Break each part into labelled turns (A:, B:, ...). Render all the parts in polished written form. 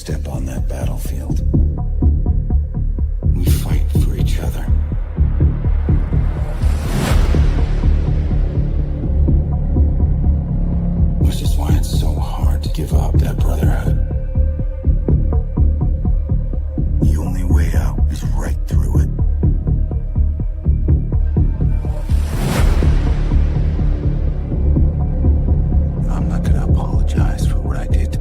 A: step on that battlefield, we fight for each other. Which is why it's so hard to give up that brotherhood. The only way out is right through it. I'm not gonna apologize for what I did.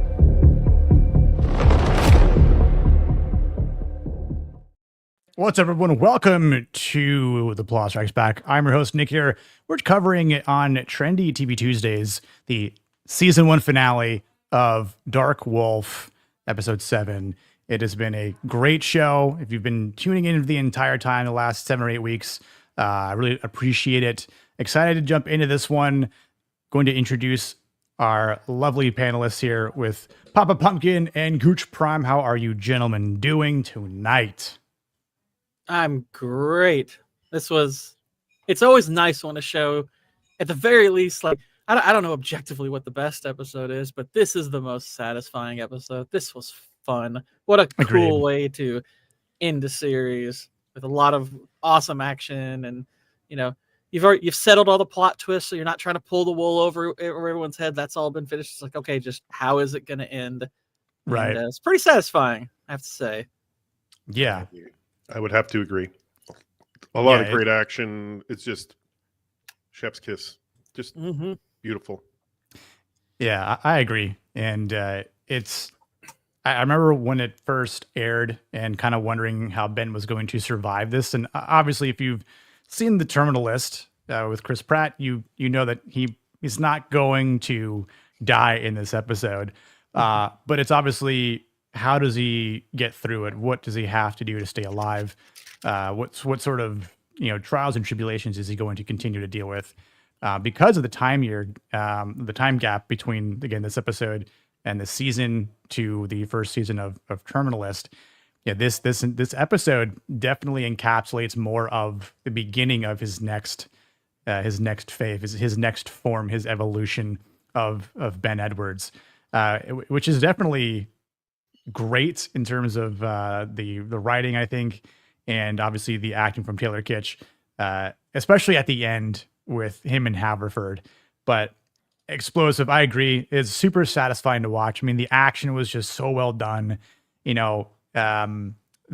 B: What's up, everyone? Welcome to The Plot Strikes Back. I'm your host, Nick here. We're covering on Trendy TV Tuesdays the season 1 finale of Dark Wolf, episode 7. It has been a great show. If you've been tuning in the entire time, the last 7 or 8 weeks, I really appreciate it. Excited to jump into this one. Going to introduce our lovely panelists here with Papa Pumpkin and Gooch Prime. How are you gentlemen doing tonight?
C: I'm great. It's always nice when a show, at the very least, like, I don't know objectively what the best episode is, but this is the most satisfying episode. This was fun. What a cool way to end a series with a lot of awesome action. And, you know, you've settled all the plot twists, so you're not trying to pull the wool over everyone's head. That's all been finished. It's like, okay, just how is it going to end?
B: Right.
C: And, it's pretty satisfying, I have to say.
B: Yeah.
D: I would have to agree. A lot of great action. It's just chef's kiss. Just beautiful.
B: Yeah, I agree. And I remember when it first aired and kind of wondering how Ben was going to survive this. And obviously, if you've seen the Terminal List with Chris Pratt, you know that he's not going to die in this episode. But it's obviously, how does he get through it? What does he have to do to stay alive? What sort of trials and tribulations is he going to continue to deal with? Because of the time gap between, again, this episode and the season to the first season of Terminal List. Yeah, this episode definitely encapsulates more of the beginning of his next phase, his next form, his evolution of Ben Edwards, which is definitely great in terms of the writing, I think, and obviously the acting from Taylor Kitsch, especially at the end with him and Haverford. But explosive, I agree, is super satisfying to watch. I mean, the action was just so well done. Even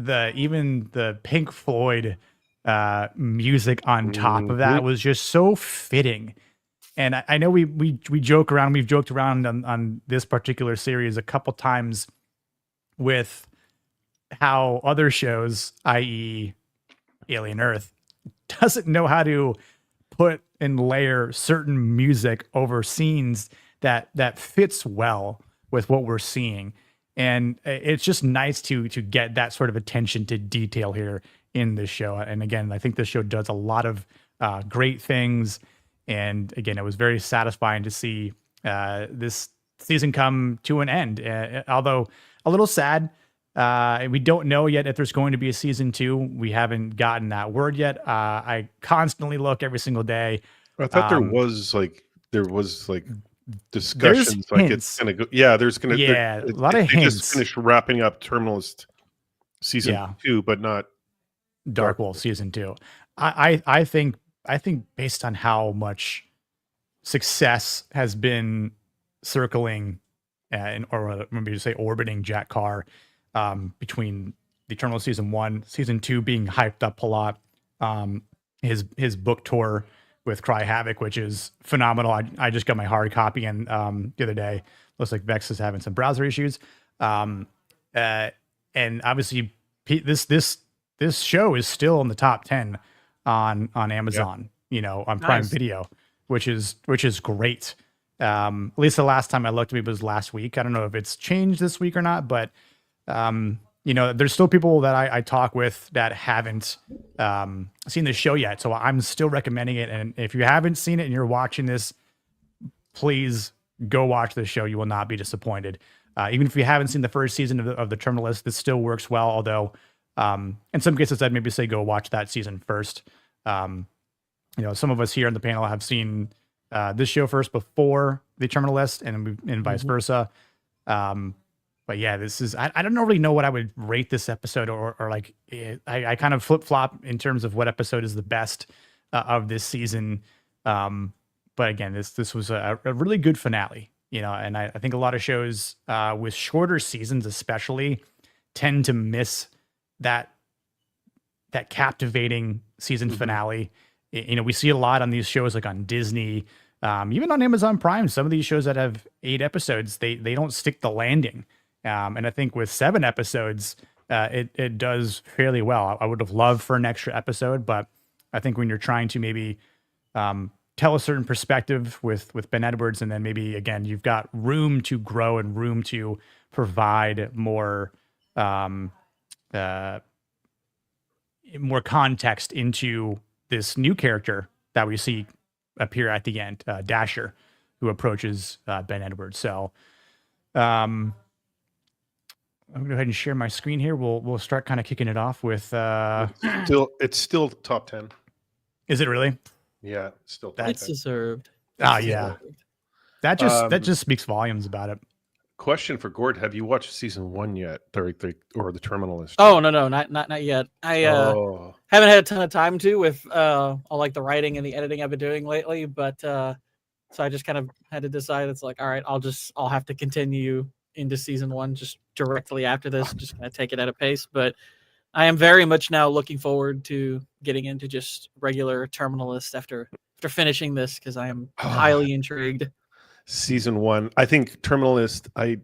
B: the Pink Floyd music on top of that was just so fitting. And I know we've joked around on this particular series a couple times with how other shows, i.e. Alien Earth, doesn't know how to put and layer certain music over scenes that fits well with what we're seeing. And it's just nice to get that sort of attention to detail here in this show. And again, I think this show does a lot of great things. And again, it was very satisfying to see this season come to an end, although a little sad. We don't know yet if there's going to be a season 2. We haven't gotten that word yet. I constantly look every single day.
D: I thought there was discussions like it's gonna go. Yeah, there's gonna
B: a lot of hints.
D: Just finished wrapping up Terminalist season 2, but not
B: Dark Wolf season 2. I think based on how much success has been circling or maybe to say orbiting Jack Carr between the Eternal season 1, season 2 being hyped up a lot, his book tour with Cry Havoc, which is phenomenal. I just got my hard copy and the other day. Looks like Vex is having some browser issues, and obviously this show is still in the top 10 on Amazon, on Prime Video, which is great. At least the last time I looked, maybe it was last week. I don't know if it's changed this week or not, but there's still people that I talk with that haven't seen the show yet. So I'm still recommending it. And if you haven't seen it and you're watching this, please go watch this show. You will not be disappointed. Even if you haven't seen the first season of the Terminal List, this still works well. Although in some cases, I'd maybe say go watch that season first. Some of us here on the panel have seen this show first before the Terminal List, and vice versa. but yeah, this is I don't really know what I would rate this episode or like I kind of flip flop in terms of what episode is the best of this season. But again, this was a really good finale, you know, and I think a lot of shows with shorter seasons especially tend to miss that captivating season finale. You know, we see a lot on these shows like on Disney, even on Amazon Prime. Some of these shows that have 8 episodes, they don't stick the landing. And I think with 7 episodes, it does fairly well. I would have loved for an extra episode, but I think when you're trying to maybe tell a certain perspective with Ben Edwards, and then maybe again you've got room to grow and room to provide more more context into this new character that we see appear at the end, Dasher, who approaches Ben Edwards. So I'm gonna go ahead and share my screen here. We'll start kind of kicking it off with
D: it's still top 10.
B: Is it really?
D: Yeah, it's still top
C: It's
D: 10.
C: deserved.
B: Oh yeah. That just speaks volumes about it.
D: Question for Gord: have you watched season 1 yet, or the Terminalist?
C: Oh no, not yet. I haven't had a ton of time to with all like the writing and the editing I've been doing lately, but so I just kind of had to decide. It's like, all right, I'll have to continue into season 1 just directly after this, just kind of take it at a pace. But I am very much now looking forward to getting into just regular Terminalist after finishing this, because I am highly intrigued.
D: Season 1, I think Terminalist. I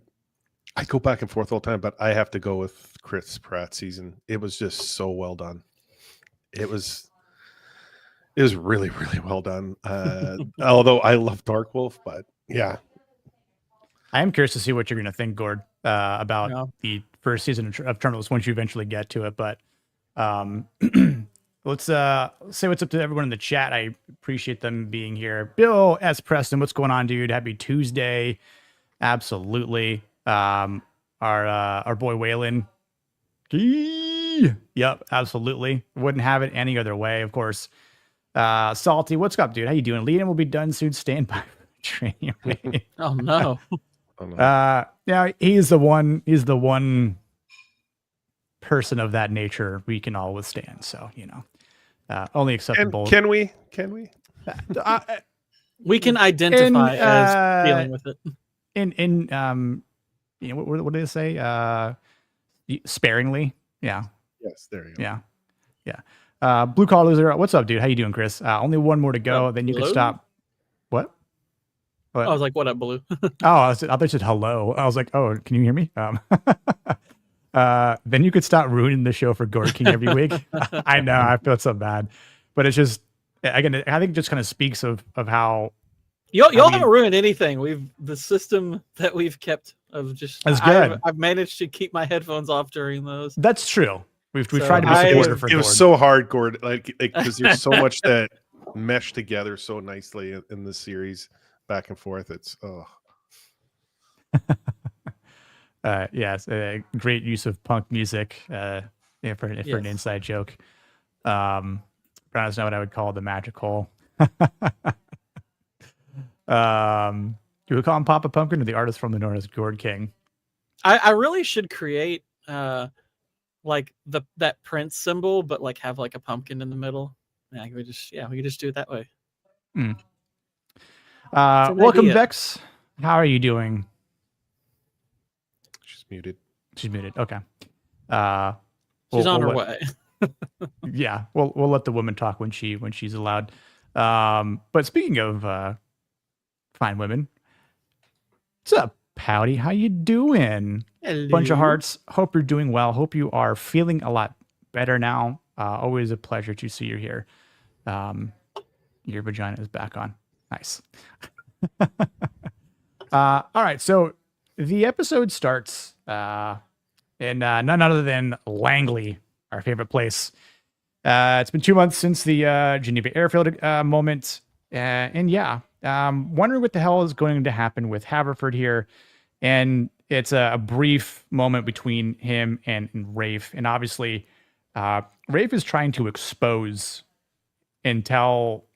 D: go back and forth all the time, but I have to go with Chris Pratt's season. It was just so well done. It was really, really well done. Although I love Dark Wolf, but yeah.
B: I am curious to see what you're going to think, Gord, about the first season of Terminals once you eventually get to it. But let's say what's up to everyone in the chat. I appreciate them being here. Bill S. Preston, what's going on, dude? Happy Tuesday. Absolutely. Our boy Waylon. Yep, absolutely. Wouldn't have it any other way, of course. Salty, what's up, dude? How you doing? Leading will be done soon. Stand by training.
C: Oh no.
B: Yeah, he's the one person of that nature we can all withstand. So, you know, only acceptable.
D: Can we?
C: We can identify as dealing with it.
B: You know, what do they say? Sparingly. Yeah.
D: Yes, there you go.
B: Yeah. Yeah. Blue Collar Loser. What's up, dude? How you doing, Chris? Only one more to go. Then you can stop. What?
C: I was like, what up, Blue?
B: I thought you said hello. I was like, oh, can you hear me? Then you could stop ruining the show for Gord King every week. I know, I feel so bad. But it's just, again, I think it just kind of speaks of how
C: y'all haven't ruined anything. The system that we've kept of just
B: that's good.
C: I've managed to keep my headphones off during those.
B: That's true. We've tried to be supportive for
D: It
B: Gord.
D: was so hard, Gord, like because there's so much that meshed together so nicely in this series, back and forth. It's
B: yes, great use of punk music for an inside joke. That's not what I would call the magic hole. You would call him Papa Pumpkin, or the artist from the North is Gord King?
C: I really should create like that Prince symbol, but like have like a pumpkin in the middle. Yeah, we could just do it that way.
B: Welcome, Vex. How are you doing?
D: She's muted.
B: She's muted. Okay.
C: She's on her way.
B: Yeah, we'll let the woman talk when she's allowed. But speaking of fine women, what's up, Pouty? How you doing?
C: Hello.
B: Bunch of hearts. Hope you're doing well. Hope you are feeling a lot better now. Always a pleasure to see you here. Your vagina is back on. Nice. All right, so the episode starts in none other than Langley, our favorite place. It's been 2 months since the Geneva Airfield moment. Wondering what the hell is going to happen with Haverford here. And it's a brief moment between him and Rafe. And obviously, Rafe is trying to expose and tell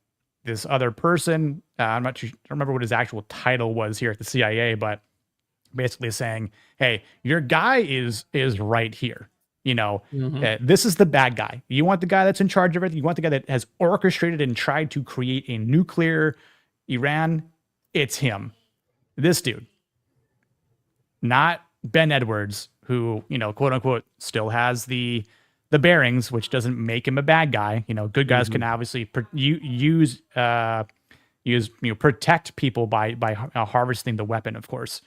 B: this other person. I'm not sure, I don't remember what his actual title was here at the CIA, but basically saying, "Hey, your guy is right here. You know,
C: Mhm.
B: this is the bad guy. You want the guy that's in charge of everything. You want the guy that has orchestrated and tried to create a nuclear Iran. It's him. This dude, not Ben Edwards, who, you know, quote unquote, still has the bearings, which doesn't make him a bad guy. You know, good guys can obviously use protect people by harvesting the weapon, of course.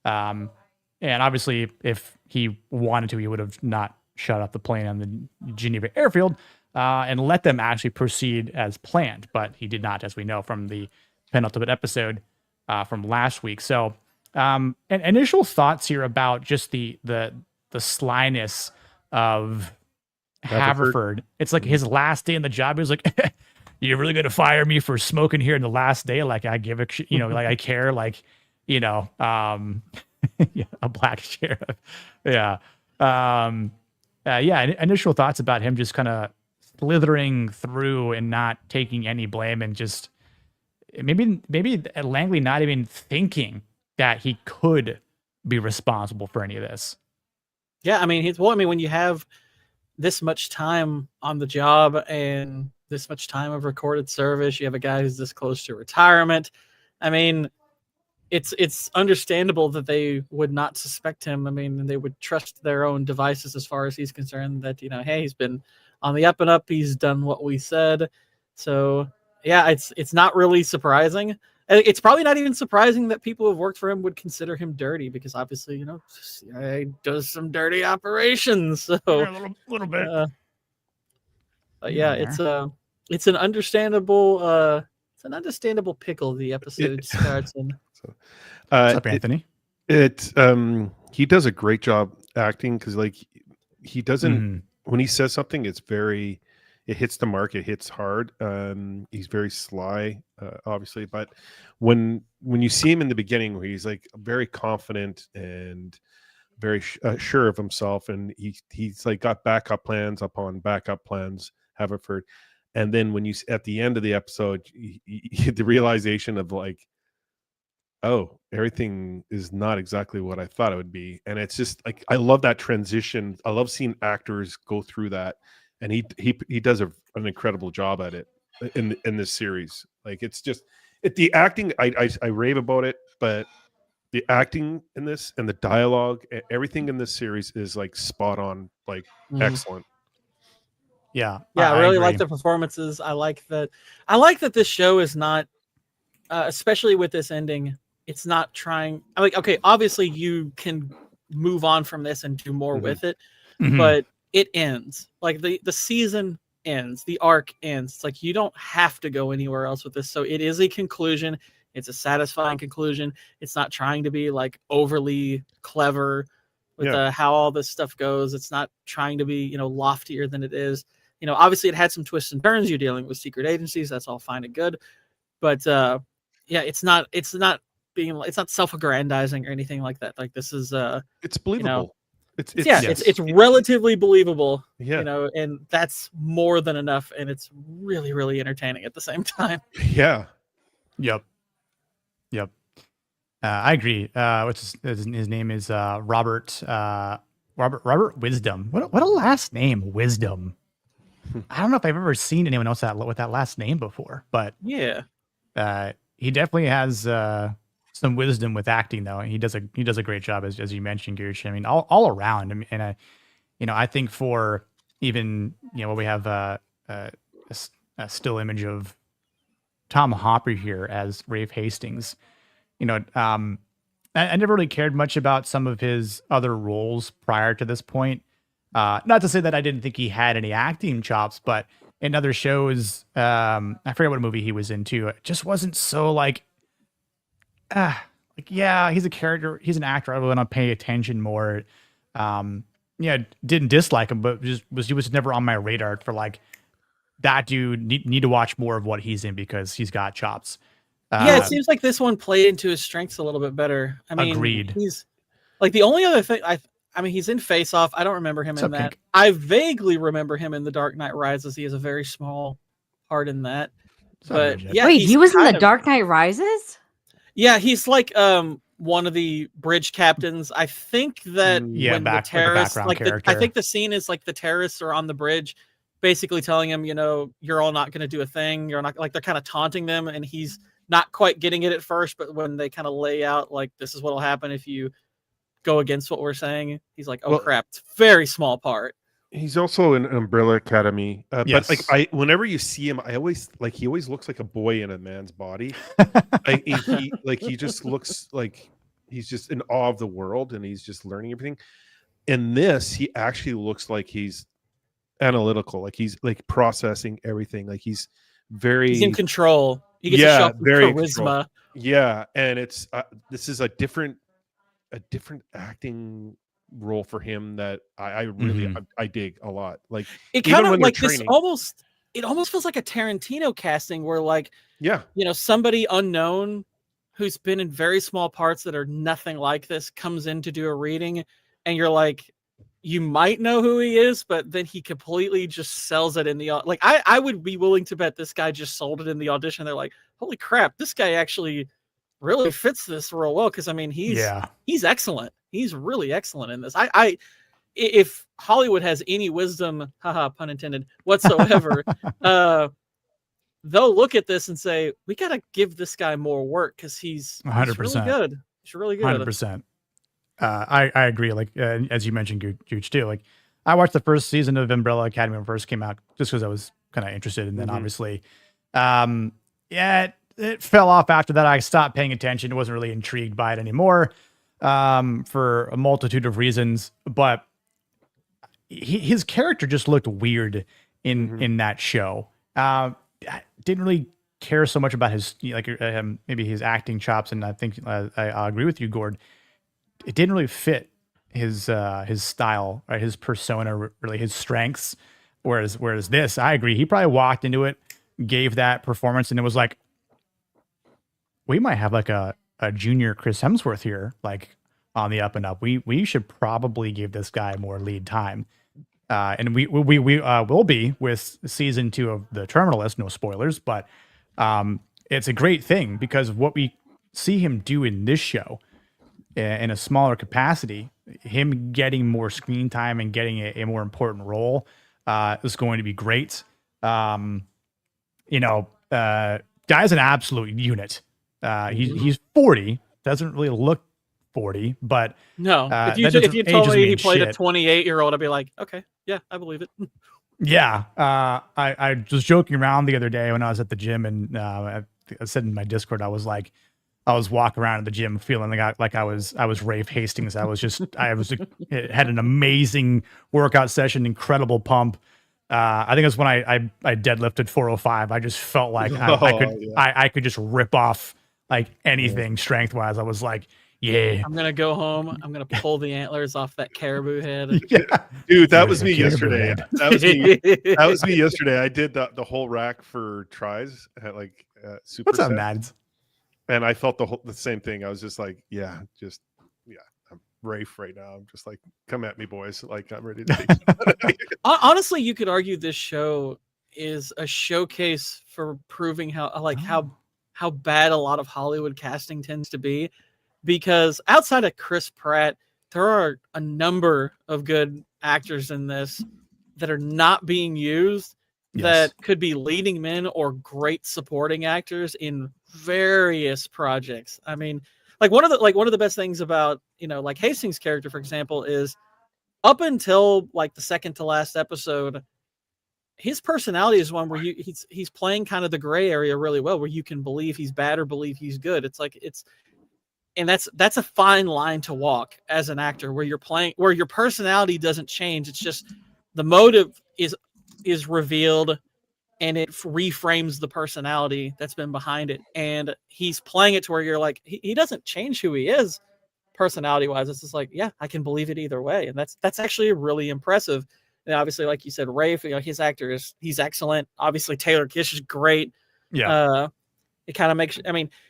B: And obviously, if he wanted to, he would have not shut up the plane on the Geneva airfield and let them actually proceed as planned. But he did not, as we know from the penultimate episode from last week. So, and initial thoughts here about just the slyness of Haverford. It's like his last day in the job. He was like, "You're really going to fire me for smoking here in the last day? Like I give a, like I care, like, yeah, a black sheriff." Yeah. Yeah. Initial thoughts about him just kind of slithering through and not taking any blame, and just maybe Langley not even thinking that he could be responsible for any of this.
C: Yeah, I mean, when you have this much time on the job and this much time of recorded service, you have a guy who's this close to retirement. I mean, it's understandable that they would not suspect him. I mean, they would trust their own devices as far as he's concerned, that, hey, he's been on the up and up. He's done what we said. So yeah, it's not really surprising. It's probably not even surprising that people who have worked for him would consider him dirty, because obviously, CIA does some dirty operations. So
B: Yeah, a little bit.
C: but yeah, it's an understandable pickle the episode starts in.
B: What's up, Anthony?
D: He does a great job acting, because like he doesn't, when he says something, it hits the mark, it hits hard. He's very sly, obviously, but when you see him in the beginning, where he's like very confident and very sure of himself, and he's like got backup plans upon backup plans, Haverford, and then when you at the end of the episode, the realization of like, oh, everything is not exactly what I thought it would be. And it's just like, I love that transition. I love seeing actors go through that. And he does an incredible job at it in this series. Like, it's just the acting, I rave about it, but the acting in this and the dialogue, everything in this series is like spot on, like excellent.
B: Yeah.
C: Yeah, I really
B: agree.
C: like the performances. I like that this show is not, especially with this ending, it's not trying. I'm like, okay, obviously you can move on from this and do more with it, but it ends. Like the season ends, the arc ends. It's like you don't have to go anywhere else with this. So it is a conclusion. It's a satisfying conclusion. It's not trying to be like overly clever with how all this stuff goes. It's not trying to be, loftier than it is. Obviously it had some twists and turns. You're dealing with secret agencies. That's all fine and good. But yeah, it's not self-aggrandizing or anything like that. Like, this is
D: it's believable.
C: It's relatively believable.
B: Yeah.
C: And that's more than enough, and it's really, really entertaining at the same time.
D: Yeah.
B: Yep. I agree. His name is Robert Wisdom. What a last name, Wisdom. I don't know if I've ever seen anyone else with that last name before, but
C: yeah,
B: he definitely has some wisdom with acting, though. He does a great job, as you mentioned, Girish. I mean, all around. I mean, and I think for even we have a still image of Tom Hopper here as Rafe Hastings. I never really cared much about some of his other roles prior to this point. Not to say that I didn't think he had any acting chops, but in other shows, I forget what movie he was in too. It just wasn't so yeah, he's a character, he's an actor. I want to pay attention more. Didn't dislike him, but he was never on my radar for like, that dude need to watch more of what he's in because he's got chops.
C: Yeah, it seems like this one played into his strengths a little bit better. I mean,
B: agreed.
C: He's like the only other thing I mean, he's in Face Off. I don't remember him in that. Pink? I vaguely remember him in The Dark Knight Rises. He has a very small part in that. But yeah,
E: wait, he was in The Dark Knight Rises?
C: Yeah, he's like one one of the bridge captains. I think that
B: Yeah,
C: when the
B: like a
C: terrorists,
B: background
C: like I
B: character.
C: think the scene is like the terrorists are on the bridge, basically telling him, you're all not going to do a thing. You're not, like, they're kind of taunting them, and he's not quite getting it at first, but when they kind of lay out like this is what'll happen if you go against what we're saying, he's like, oh
D: Well,
C: crap, it's a very small part.
D: He's also in Umbrella Academy, but like
B: Yes.
D: whenever you see him, he always looks like a boy in a man's body. He just looks like he's just in awe of the world, and he's just learning everything. In this, he actually looks like he's analytical, like he's like processing everything, like he's
C: He's in control. He gets to show off his
D: very in control.
C: charisma.
D: Yeah, and it's this is a different acting role for him that I really I dig a lot. Like
C: It kind of like this almost feels like a Tarantino casting where, like, somebody unknown who's been in very small parts that are nothing like this comes in to do a reading, and you're like, you might know who he is, but then he completely just sells it in the like. I would be willing to bet this guy just sold it in the audition. They're like, holy crap, this guy actually really fits this real well, because I mean he's excellent. He's really excellent in this. If Hollywood has any wisdom, haha, pun intended, whatsoever, they'll look at this and say, we gotta give this guy more work, because he's
B: 100%.
C: really good. He's really good.
B: 100%. I agree. Like as you mentioned, Gooch too. Like I watched the first season of Umbrella Academy when it first came out, just because I was kind of interested, and then obviously, it fell off after that. I stopped paying attention. I wasn't really intrigued by it anymore, for a multitude of reasons. But his character just looked weird in that show. I didn't really care so much about his maybe his acting chops, and I think I agree with you, Gord. It didn't really fit his style, right? His persona, really his strengths. Whereas this, I agree. He probably walked into it, gave that performance, and it was like, we might have like a junior Chris Hemsworth here, like on the up and up. We should probably give this guy more lead time. And we will be with season 2 of The Terminalist. No spoilers, but it's a great thing, because what we see him do in this show, in a smaller capacity, him getting more screen time and getting a more important role, is going to be great. Guy's an absolute unit. He's 40, doesn't really look 40, but
C: no. If you told me he played a 28-year-old, I'd be like, okay, yeah, I believe it.
B: Yeah. I was joking around the other day when I was at the gym, and I said in my Discord, I was walking around in the gym feeling like I was Rafe Hastings. I had an amazing workout session, incredible pump. I think it was when I deadlifted 405. I just felt like I could just rip off like anything strength wise. I was like, yeah,
C: I'm gonna go home. I'm gonna pull the antlers off that caribou head.
D: Yeah. Dude, that was me yesterday. That was me yesterday. I did the whole rack for tries at like super.
B: What's up, Mads?
D: And I felt the same thing. I was just like, I'm Rafe right now. I'm just like, come at me, boys. Like, I'm ready to take
C: Honestly, you could argue this show is a showcase for proving how bad a lot of Hollywood casting tends to be, because outside of Chris Pratt, there are a number of good actors in this that are not being used. Yes. That could be leading men or great supporting actors in various projects. I mean, one of the best things about, like Hastings' character, for example, is up until like the second to last episode, his personality is one where he's playing kind of the gray area really well, where you can believe he's bad or believe he's good. And that's a fine line to walk as an actor, where your personality doesn't change. It's just the motive is revealed, and it reframes the personality that's been behind it. And he's playing it to where you're like, he doesn't change who he is personality wise. It's just like, yeah, I can believe it either way. And that's actually really impressive. And obviously, like you said, Rafe, his actor he's excellent. Obviously, Taylor Kish is great.
B: Yeah.
C: It kind of makes,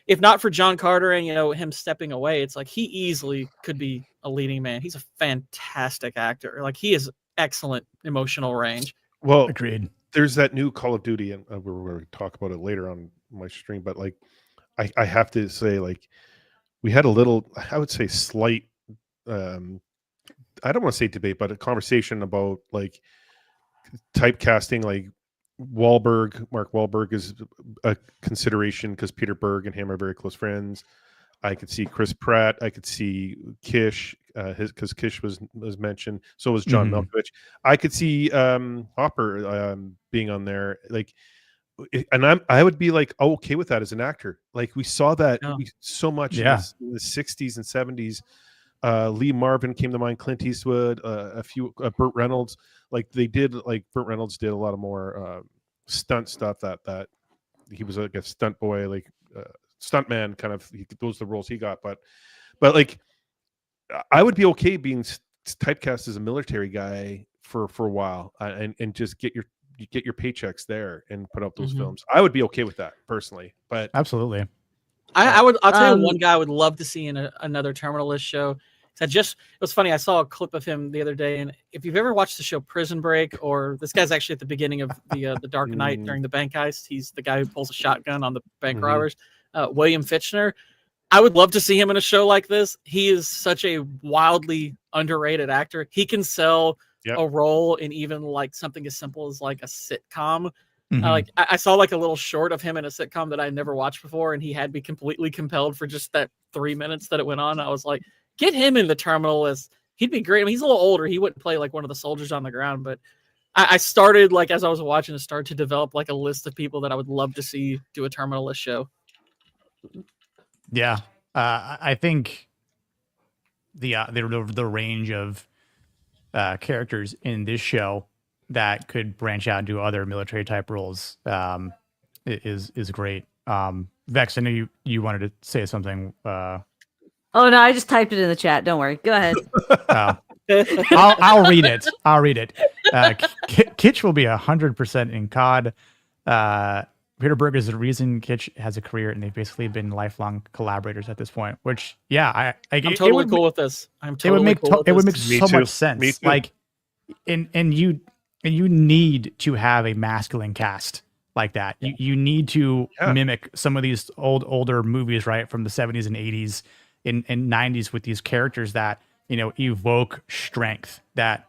C: if not for John Carter and, him stepping away, it's like he easily could be a leading man. He's a fantastic actor. Like, he has excellent emotional range.
D: Well,
B: agreed.
D: There's that new Call of Duty, and we're going to talk about it later on my stream, but like, I have to say, like, we had a little, I would say, slight. I don't want to say debate, but a conversation about like typecasting. Like Mark Wahlberg is a consideration because Peter Berg and him are very close friends. I could see Chris Pratt. I could see Kish, because Kish was mentioned. So was John
B: Mhm.
D: Malkovich. I could see Hopper being on there. Like, and I would be like okay with that as an actor. Like we saw that
C: Yeah.
D: so much in
B: Yeah.
D: the 60s and 70s. Lee Marvin came to mind, Clint Eastwood, a few Burt Reynolds. Like they did, like Burt Reynolds did a lot of more stunt stuff. That he was like a stunt boy, like stunt man kind of. Those are the roles he got. But like I would be okay being typecast as a military guy for a while, and just get your paychecks there and put out those films. I would be okay with that personally. But
B: Absolutely.
C: I'll tell you one guy I would love to see in another Terminalist show. It was funny. I saw a clip of him the other day, and if you've ever watched the show Prison Break, or this guy's actually at the beginning of the Dark Knight during the bank heist. He's the guy who pulls a shotgun on the bank robbers. William Fichtner. I would love to see him in a show like this. He is such a wildly underrated actor. He can sell a role in even like something as simple as like a sitcom. Like I saw like a little short of him in a sitcom that I had never watched before, and he had me completely compelled for just that 3 minutes that it went on. I was like, get him in the Terminalist. He'd be great. I mean, he's a little older. He wouldn't play like one of the soldiers on the ground, but I started like as I was watching, to start to develop like a list of people that I would love to see do a Terminalist show.
B: Yeah. I think the range of characters in this show that could branch out into other military type roles is great. Vex, I know you wanted to say something.
E: Oh no, I just typed it in the chat. Don't worry. Go ahead.
B: I'll read it. I'll read it. Kitsch will be 100% in COD. Peter Berg is the reason Kitsch has a career, and they've basically been lifelong collaborators at this point. Which, yeah, I'm
C: totally cool with this. It would make
B: so much sense. Like, and you need to have a masculine cast like that. You need to mimic some of these older movies, right, from the 70s and 80s and 90s with these characters that evoke strength, that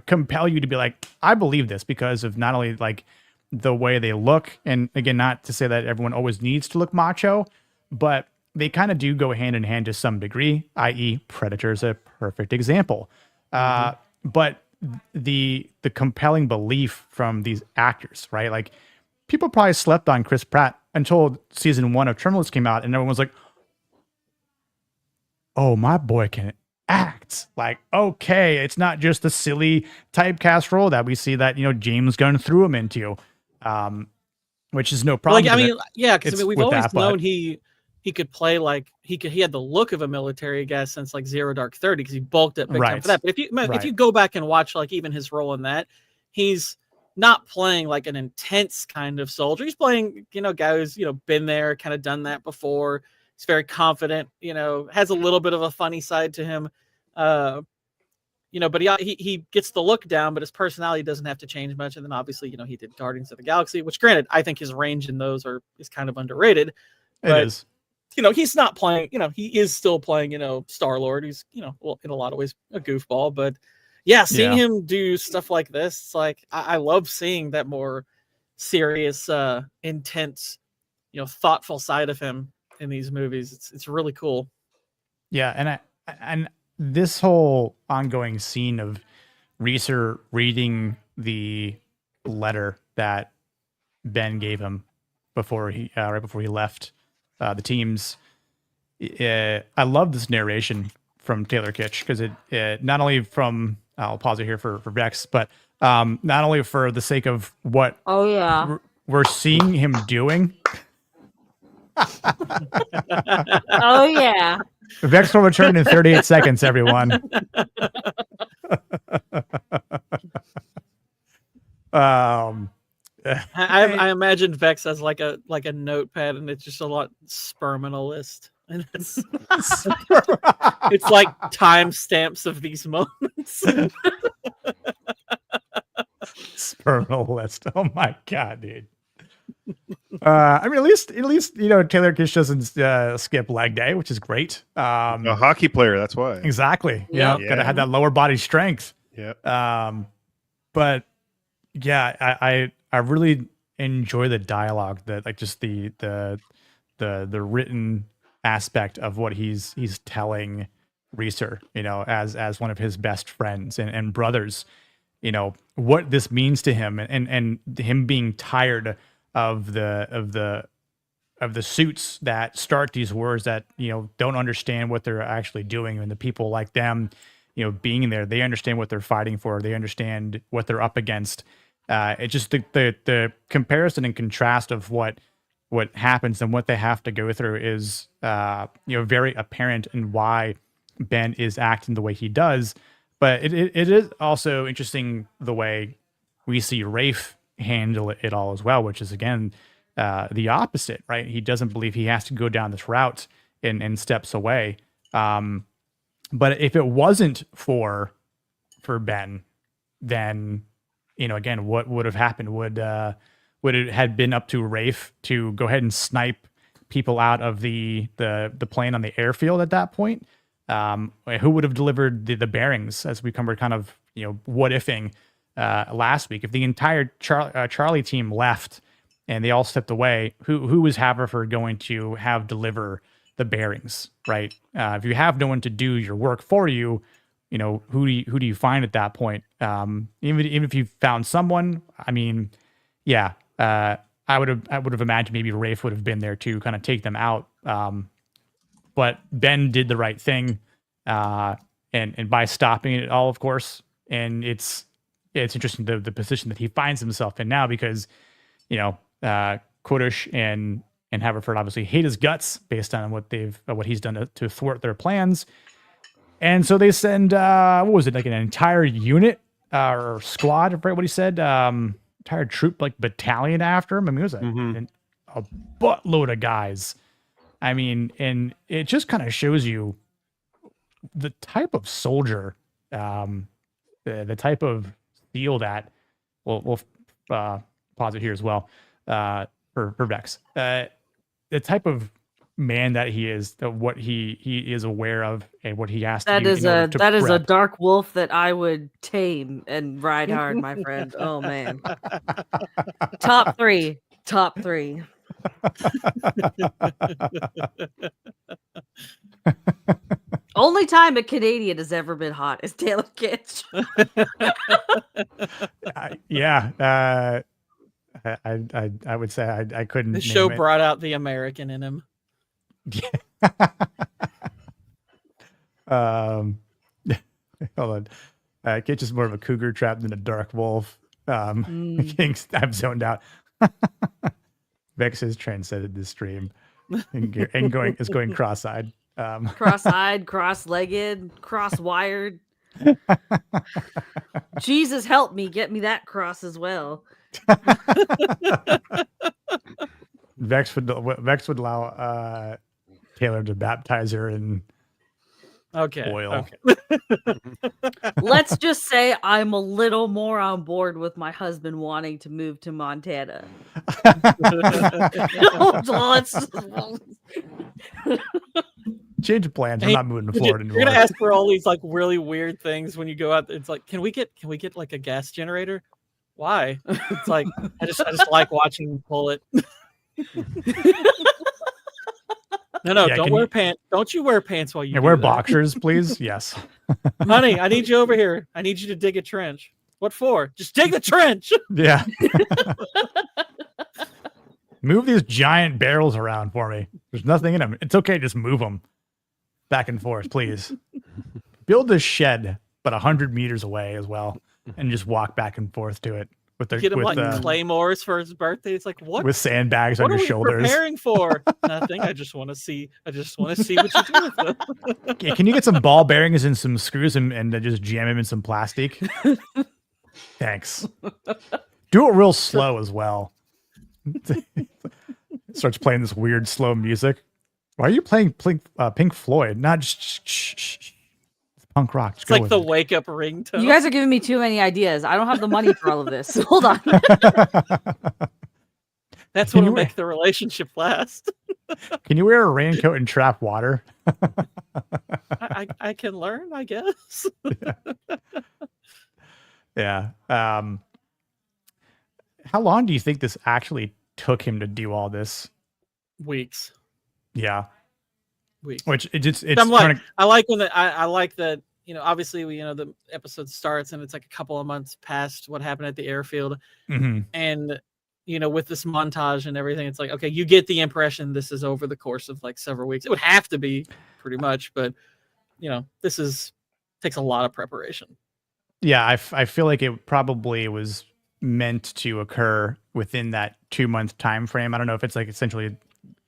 B: compel you to be like, I believe this, because of not only like the way they look, and again, not to say that everyone always needs to look macho, but they kind of do go hand in hand to some degree, i.e. Predator is a perfect example. But the compelling belief from these actors, right? Like, people probably slept on Chris Pratt until season 1 of Terminalist came out, and everyone was like, oh, my boy can act. Like, okay, it's not just the silly typecast role that we see that James Gunn threw him into, which is no problem.
C: Like, I mean, yeah, because we've always known he could play like he had the look of a military guy since like Zero Dark 30, because he bulked up big time for that. But if you go back and watch like even his role in that, he's not playing like an intense kind of soldier. He's playing guy who's been there, kind of done that before. He's very confident, has a little bit of a funny side to him, but he gets the look down, but his personality doesn't have to change much. And then obviously, he did Guardians of the Galaxy, which, granted, I think his range in those is kind of underrated. But,
B: it is.
C: He's not playing, he is still playing, Star-Lord. He's, well, in a lot of ways a goofball, but seeing him do stuff like this, it's like, I love seeing that more serious, intense, thoughtful side of him in these movies. It's really cool.
B: Yeah. And this whole ongoing scene of Reeser reading the letter that Ben gave him before he right before he left the teams, I love this narration from Taylor Kitsch, because it not only from, I'll pause it here for Vex, but not only for the sake of what we're seeing him doing.
E: Oh yeah.
B: Vex will return in 38 seconds, everyone.
C: I imagined Vex as like a notepad, and it's just a lot Sperminalist, and it's like timestamps of these moments.
B: Sperminalist. Oh my god, dude. I mean, at least Taylor Kish doesn't skip leg day, which is great.
D: A hockey player, that's why.
B: Exactly.
C: Yeah.
B: Gotta have that lower body strength.
D: Yeah.
B: But yeah, I really enjoy the dialogue, that like just the written aspect of what he's telling Reeser, as one of his best friends and brothers, what this means to him, and him being tired of the suits that start these wars that don't understand what they're actually doing, and the people like them being there, they understand what they're fighting for, they understand what they're up against. It's just the comparison and contrast of what happens and what they have to go through is very apparent, and why Ben is acting the way he does. But it is also interesting the way we see Rafe handle it all as well, which is again the opposite, right? He doesn't believe he has to go down this route and steps away. But if it wasn't for Ben, then again, what would have happened? Would it had been up to Rafe to go ahead and snipe people out of the plane on the airfield at that point? Who would have delivered the bearings, as we were kind of what ifing last week? If the entire Charlie team left and they all stepped away, who was Haverford going to have deliver the bearings, right? If you have no one to do your work for you, who do you find at that point? Even if you found someone, I mean, yeah, I would have imagined maybe Rafe would have been there to kind of take them out. But Ben did the right thing, and by stopping it all, of course. And it's interesting the position that he finds himself in now, because Kodesh and Haverford obviously hate his guts based on what he's done to thwart their plans. And so they send what was it, like an entire unit or squad, right? What he said, entire troop, like battalion after him. I mean, it was a buttload of guys. I mean, and it just kind of shows you the type of soldier, the type of steel that we'll pause it here as well for Vex. The type of man that he is, what he is aware of, and what he has to do.
E: That is a dark wolf that I would tame and ride hard, my friend. Oh man, top three. Only time a Canadian has ever been hot is Taylor Kitsch.
B: Yeah, I would say I couldn't.
C: The show brought out the American in him.
B: Hold on. Kitsch is more of a cougar trap than a dark wolf. I'm zoned out. Vex has transcended this stream and is going cross-eyed.
E: Cross-eyed, cross-legged, cross-wired. Jesus help me, get me that cross as well.
B: Vex would allow Taylor to baptize her in oil.
C: Okay.
E: Let's just say I'm a little more on board with my husband wanting to move to Montana.
B: Change of plans. I'm not moving to Florida anymore.
C: You're gonna ask for all these like really weird things when you go out. It's like, can we get like a gas generator? Why? It's like I just like watching them pull it. No, don't wear pants. Don't you wear pants while you
B: wear boxers, please? Yes.
C: Honey, I need you over here. I need you to dig a trench. What for? Just dig the trench.
B: Yeah. Move these giant barrels around for me. There's nothing in them. It's okay. Just move them back and forth, please. Build a shed, but 100 meters away as well, and just walk back and forth to it.
C: Get him like claymores for his birthday. It's like, what?
B: With sandbags on your shoulders.
C: What are we preparing for? Nothing. I just want to see what you do with them.
B: Okay, can you get some ball bearings and some screws and just jam them in some plastic? Thanks. Do it real slow as well. Starts playing this weird slow music. Why are you playing Pink Floyd? Not just punk rock.
C: It's like the wake up ringtone.
E: You guys are giving me too many ideas. I don't have the money for all of this. Hold on.
C: That's
B: Can
C: what'll
B: you wear-
C: make the relationship last.
B: Can you wear a raincoat and trap water?
C: I can learn, I guess.
B: Yeah. How long do you think this actually took him to do all this?
C: Weeks.
B: Yeah.
C: Weeks.
B: Which it's
C: I'm like,
B: trying to,
C: I like when I like that, obviously the episode starts and it's like a couple of months past what happened at the airfield.
B: Mhm.
C: And with this montage and everything, it's like, okay, you get the impression this is over the course of like several weeks. It would have to be pretty much, but this takes a lot of preparation.
B: Yeah, I feel like it probably was meant to occur within that 2-month time frame. I don't know if it's like essentially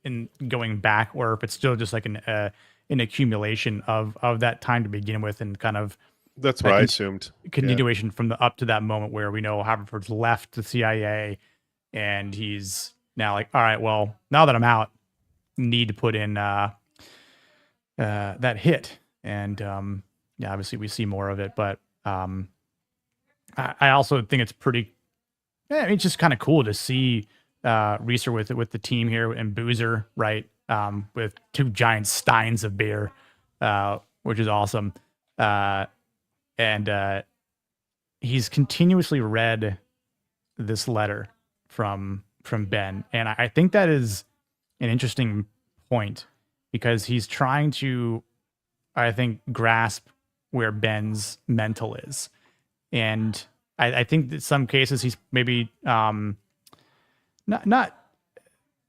B: in going back or if it's still just like an accumulation of that time to begin with and kind of
D: That's
B: I
D: what I
B: think
D: assumed. Yeah.
B: continuation from the up to that moment where we know Haverford's left the CIA and he's now like, all right, well, now that I'm out, need to put in that hit. And yeah, obviously we see more of it, but I also think it's pretty. Yeah, it's just kind of cool to see Reeser with the team here and Boozer, right? With 2 giant steins of beer, which is awesome. And he's continuously read this letter from Ben, and I think that is an interesting point because he's trying to, I think, grasp where Ben's mental is. And I think that some cases he's maybe not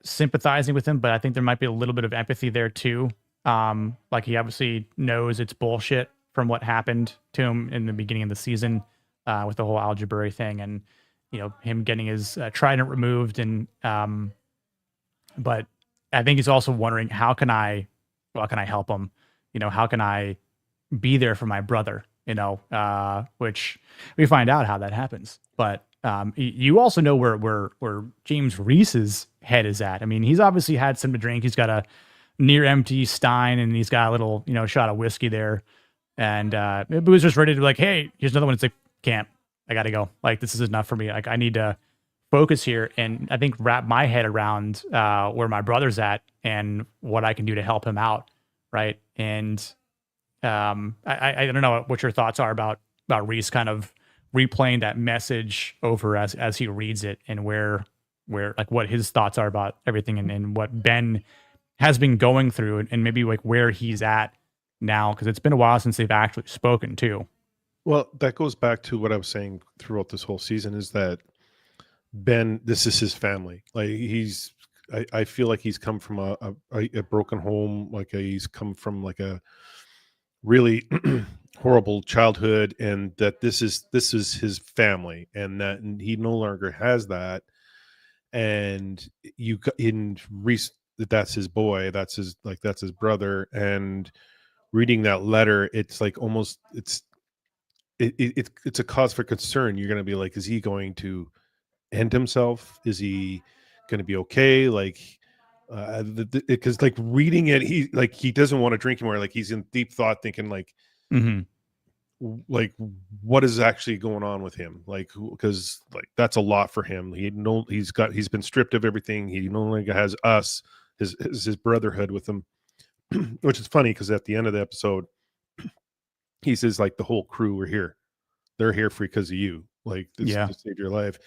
B: sympathizing with him, but I think there might be a little bit of empathy there too. Like he obviously knows it's bullshit from what happened to him in the beginning of the season with the whole algebra thing, and him getting his trident removed, and but I think he's also wondering how can I help him? How can I be there for my brother? Which we find out how that happens. But you also know where James Reese's head is at. I mean, he's obviously had some to drink. He's got a near empty stein, and he's got a little shot of whiskey there. And Boozer's ready to be like, hey, here's another one. It's like, can't. I got to go. Like, this is enough for me. Like, I need to focus here and I think wrap my head around where my brother's at and what I can do to help him out. Right. And I don't know what your thoughts are about Reese kind of replaying that message over as he reads it and where like what his thoughts are about everything and what Ben has been going through and maybe like where he's at now, because it's been a while since they've actually spoken too.
D: Well, that goes back to what I was saying throughout this whole season is that Ben, this is his family. Like I feel like he's come from a broken home. Like he's come from like a really horrible childhood, and that this is his family, and that he no longer has that. And in Reese, that's his boy, that's his brother, and reading that letter, it's like almost it's a cause for concern. You're going to be like, is he going to end himself? Is he going to be okay? Like, because like reading it, he doesn't want to drink anymore. Like he's in deep thought, thinking like, like what is actually going on with him? Like, because like that's a lot for him. He's been stripped of everything. He no longer has us, his brotherhood with him, which is funny because at the end of the episode, he says like the whole crew were here. They're here because of you. Like this to save your life.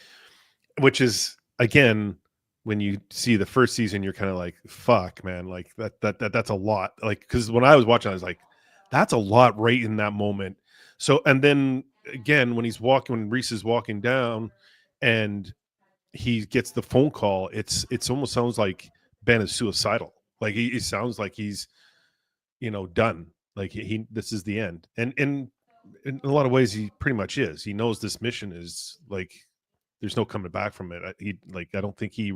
D: Which is again, when you see the first season, you're kind of like, fuck, man, like that's a lot. Like, because when I was watching, I was like, that's a lot right in that moment. So, and then again, when Reese is walking down and he gets the phone call, it's almost sounds like Ben is suicidal. Like it sounds like he's, done. Like he this is the end. And in a lot of ways, he pretty much is. He knows this mission is like, there's no coming back from it. I don't think he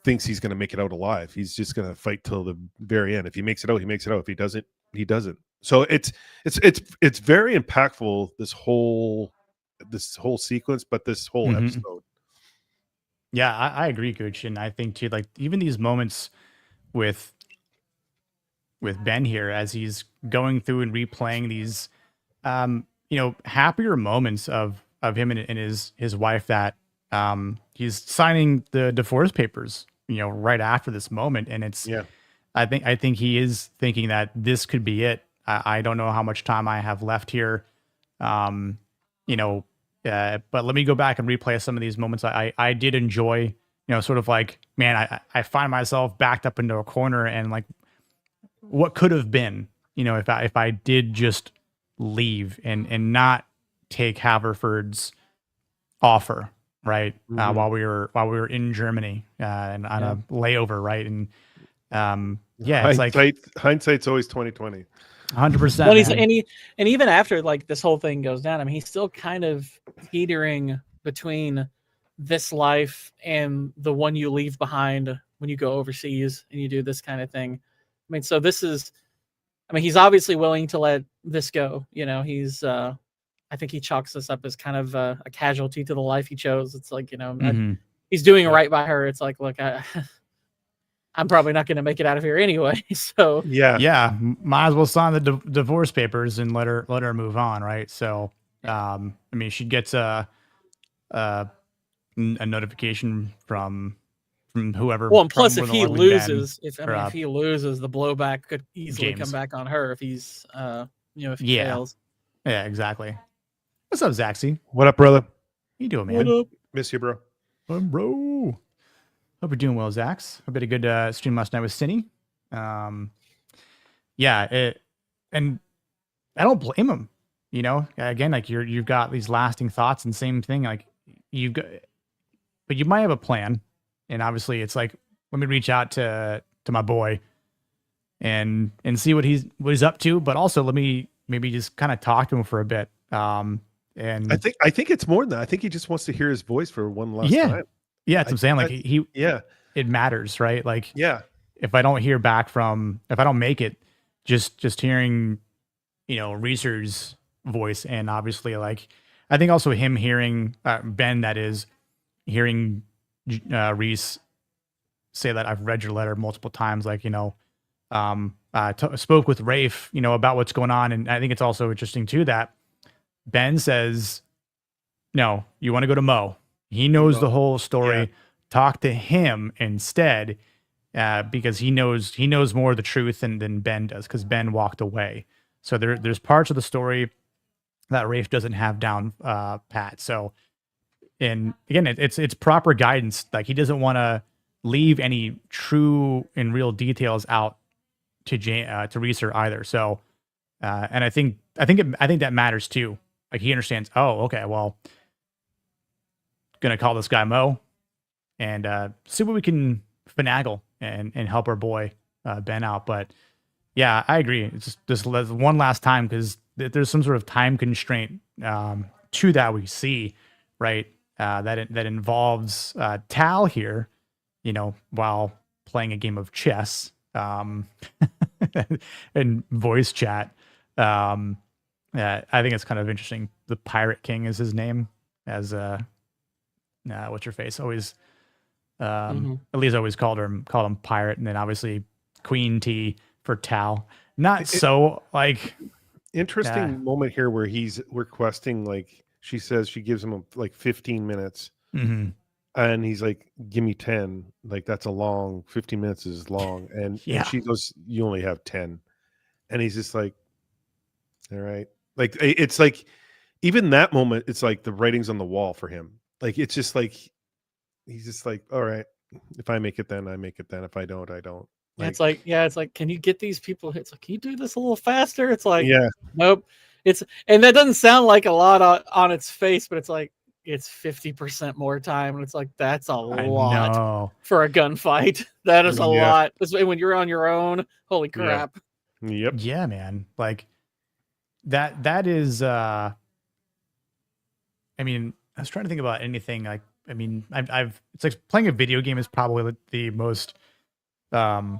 D: thinks he's going to make it out alive. He's just going to fight till the very end. If he makes it out, he makes it out. If he doesn't, he doesn't. So it's very impactful, this whole sequence, but this whole episode.
B: Yeah, I agree, Gooch, and I think too, like even these moments with Ben here as he's going through and replaying these happier moments of him and his wife that he's signing the divorce papers, right after this moment, and it's
D: Yeah.
B: I think he is thinking that this could be it. I don't know how much time I have left here, um, but let me go back and replay some of these moments. I did enjoy, sort of like, man, I find myself backed up into a corner and like, what could have been, if I did just leave and not take Haverford's offer, right? While we were in Germany and on a layover, right? And it's like
D: hindsight's always 2020.
B: 100%.
C: Well, and even after like this whole thing goes down, I mean, he's still kind of teetering between this life and the one you leave behind when you go overseas and you do this kind of thing. I mean, so he's obviously willing to let this go. He's I think he chalks this up as kind of a casualty to the life he chose. It's like, he's doing right by her. It's like, look, I'm probably not going to make it out of here anyway. So
B: might as well sign the divorce papers and let her move on, right? So, she gets a notification from whoever.
C: Well, and plus, if
B: from
C: he
B: Lord
C: loses,
B: Ben,
C: if he loses, the blowback could easily
B: James.
C: come back on her if he's, if he fails.
B: Yeah, exactly. What's up, Zaxy?
D: What up, brother?
B: How you doing, man?
C: What up?
D: Miss you, bro.
B: Bro. Hope you're doing well, Zax. Hope you had a good stream last night with Cinny. And I don't blame him. Again, like you've got these lasting thoughts, and same thing. Like but you might have a plan, and obviously it's like, let me reach out to my boy and see what he's up to, but also let me maybe just kind of talk to him for a bit. And
D: I think it's more than that. I think he just wants to hear his voice for one last time.
B: Yeah, that's what I'm saying. Like it matters, right? Like, if I don't hear back if I don't make it, just hearing, Reese's voice, and obviously, like, I think also him hearing Ben, that is, hearing Reese say that I've read your letter multiple times, like, spoke with Rafe, about what's going on, and I think it's also interesting too that Ben says, no, you want to go to Mo. He knows the whole story. Yeah. Talk to him instead, because he knows more of the truth than Ben does, because Ben walked away. So there's parts of the story that Rafe doesn't have down pat. So, and again, it's proper guidance. Like, he doesn't want to leave any true and real details out to Reeser either. So, and I think that matters too. Like, he understands. Oh, okay, well, gonna call this guy Mo and see what we can finagle and help our boy Ben out. But yeah, I agree. It's just one last time, because there's some sort of time constraint to that we see, right? That involves Tal here, while playing a game of chess and voice chat. I think it's kind of interesting. The Pirate King is his name, as what's your face always. Elise always called him Pirate, and then obviously Queen T for Tal. Not so like
D: interesting moment here where he's requesting, like, she says she gives him like 15 minutes, and he's like, give me 10. Like, that's a long 15 minutes is long, and she goes, you only have 10, and he's just like, all right. Like, it's like, even that moment, it's like the writing's on the wall for him. Like, it's just like, he's just like, all right, if I make it, then I make it. Then if I don't, I don't. Like,
C: it's like, can you get these people? It's like, can you do this a little faster? It's like,
D: nope.
C: And that doesn't sound like a lot on its face, but it's like, it's 50% more time. And it's like, that's a lot for a gunfight. That is a lot. When you're on your own, holy crap.
D: Yep.
B: Yeah, man. Like, that is, I mean, I was trying to think about anything. Like, I mean, it's like playing a video game is probably the most, the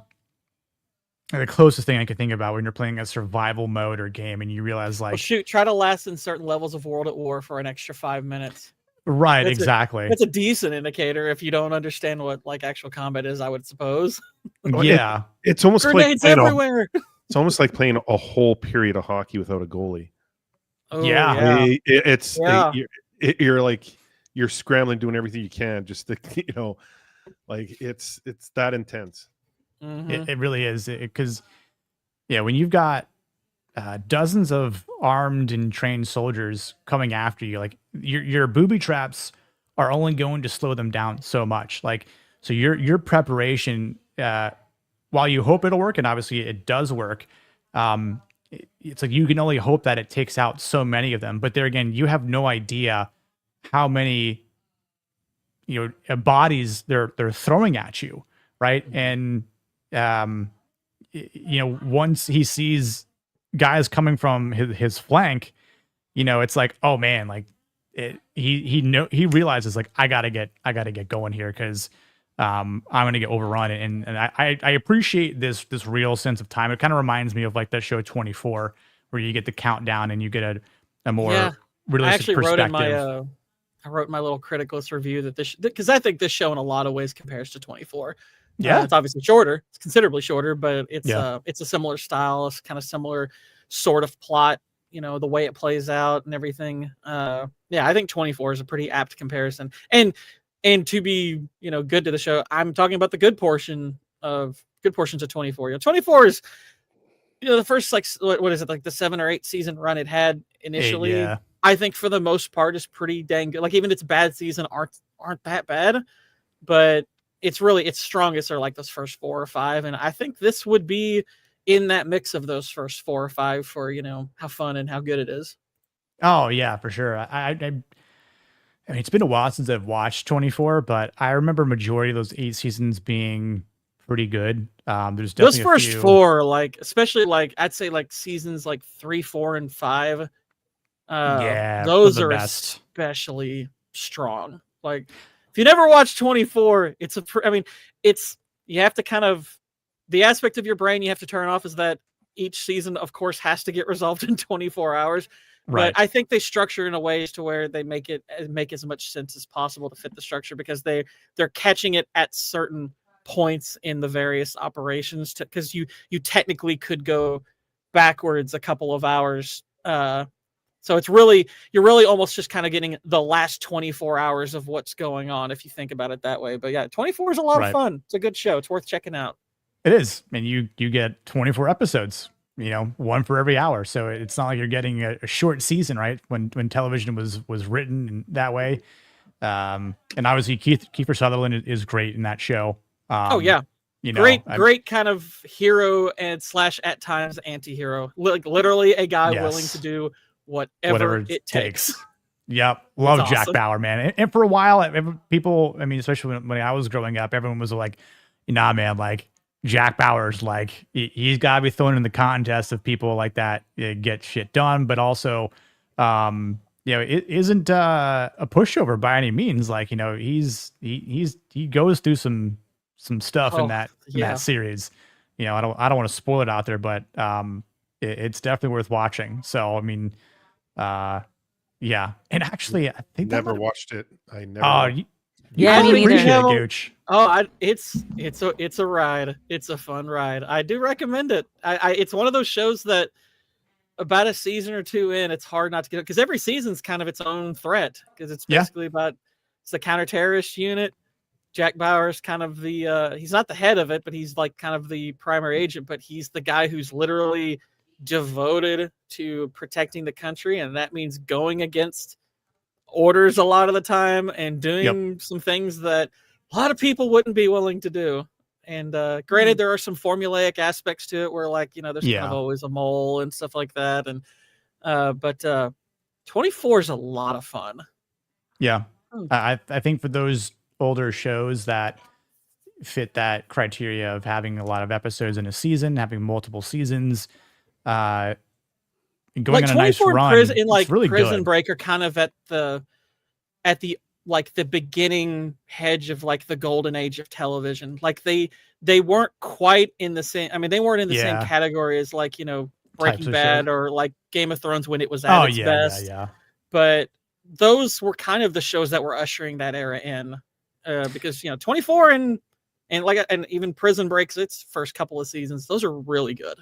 B: closest thing I could think about when you're playing a survival mode or game, and you realize, like,
C: try to last in certain levels of World at War for an extra 5 minutes.
B: Right, exactly.
C: That's a decent indicator if you don't understand what like actual combat is, I would suppose.
B: Yeah,
D: it's almost
C: grenades
D: like
C: everywhere.
D: It's almost like playing a whole period of hockey without a goalie.
C: Oh,
B: yeah.
D: You're like, you're scrambling, doing everything you can just to, like it's that intense.
C: Mhm.
B: It really is, because when you've got dozens of armed and trained soldiers coming after you, like your booby traps are only going to slow them down so much. Like, so your preparation, while you hope it'll work, and obviously it does work, it's like you can only hope that it takes out so many of them. But there again, you have no idea how many bodies they're throwing at you, right? And once he sees guys coming from his flank, it's like, oh man, like he realizes, like, I gotta get going here, because I'm gonna get overrun. And I appreciate this real sense of time. It kind of reminds me of like that show 24, where you get the countdown and you get a more
C: Yeah. I
B: realistic
C: actually wrote in
B: perspective.
C: I wrote my little criticalist review that because I think this show in a lot of ways compares to 24.
B: Yeah.
C: It's obviously shorter. It's considerably shorter, but it's
B: Yeah.
C: it's a similar style. It's kind of similar sort of plot. The way it plays out and everything. Yeah, I think 24 is a pretty apt comparison. And to be good to the show, I'm talking about the good portions of 24. 24 is the first, like, what is it, like the 7 or 8 season run it had initially.
B: Yeah.
C: I think for the most part is pretty dang good. Like, even its bad season aren't that bad, but its strongest are like those first 4 or 5, and I think this would be in that mix of those first 4 or 5 for how fun and how good it is.
B: Oh yeah, for sure. I mean, it's been a while since I've watched 24, but I remember majority of those 8 seasons being pretty good. There's
C: Those
B: definitely a
C: first
B: few.
C: 4, like, especially, like, I'd say like seasons like 3, 4, and 5.
B: Yeah, those
C: Those
B: are the
C: are
B: best.
C: especially strong. Like, if you never watched 24, it's you have to kind of, the aspect of your brain you have to turn off is that each season, of course, has to get resolved in 24 hours. But
B: Right.
C: I think they structure in a way to where they make as much sense as possible to fit the structure, because they're catching it at certain points in the various operations, because you technically could go backwards a couple of hours. So you're really almost just kind of getting the last 24 hours of what's going on, if you think about it that way. But yeah, 24 is a lot of
B: Right.
C: fun. It's a good show. It's worth checking out.
B: It is. And you get 24 episodes, one for every hour. So it's not like you're getting a short season, right? When television was written in that way. And obviously Kiefer Sutherland is great in that show.
C: Oh yeah. Great kind of hero and / at times anti-hero. Like, literally a guy willing to do whatever it takes.
B: Yep. Love
C: It's
B: Jack
C: awesome.
B: Bauer, man. And for a while, people, I mean, especially when I was growing up, everyone was like, nah, man, like Jack Bauer's like, he's got to be thrown in the contest of people like that get shit done. But also, it isn't a pushover by any means. Like, he goes through some stuff in that series. I don't want to spoil it out there, but it's definitely worth watching. So I mean, yeah. And actually, I think
D: Never watched it. I never.
B: Oh,
D: watched-
E: Yeah, me neither.
B: appreciate it, Gooch.
C: Oh, it's a ride. It's a fun ride. I do recommend it. It's one of those shows that about a season or 2 in, it's hard not to get it, because every season's kind of its own threat, because it's basically about, it's the counter-terrorist unit. Jack Bauer's kind of the he's not the head of it, but he's like kind of the primary agent, but he's the guy who's literally devoted to protecting the country, and that means going against orders a lot of the time and doing some things that a lot of people wouldn't be willing to do. And granted, there are some formulaic aspects to it where, like, there's kind of always a mole and stuff like that. And but 24 is a lot of fun.
B: Yeah. I think for those older shows that fit that criteria of having a lot of episodes in a season, having multiple seasons, going
C: like
B: on a nice run,
C: like
B: it's really
C: Prison
B: good.
C: Break are kind of at the like the beginning hedge of like the golden age of television. Like they weren't quite in the same. I mean, they weren't in the same category as, like, Breaking Bad or like Game of Thrones when it was at its best.
B: Yeah.
C: But those were kind of the shows that were ushering that era in, because 24 and even Prison Breaks, its first couple of seasons, those are really good.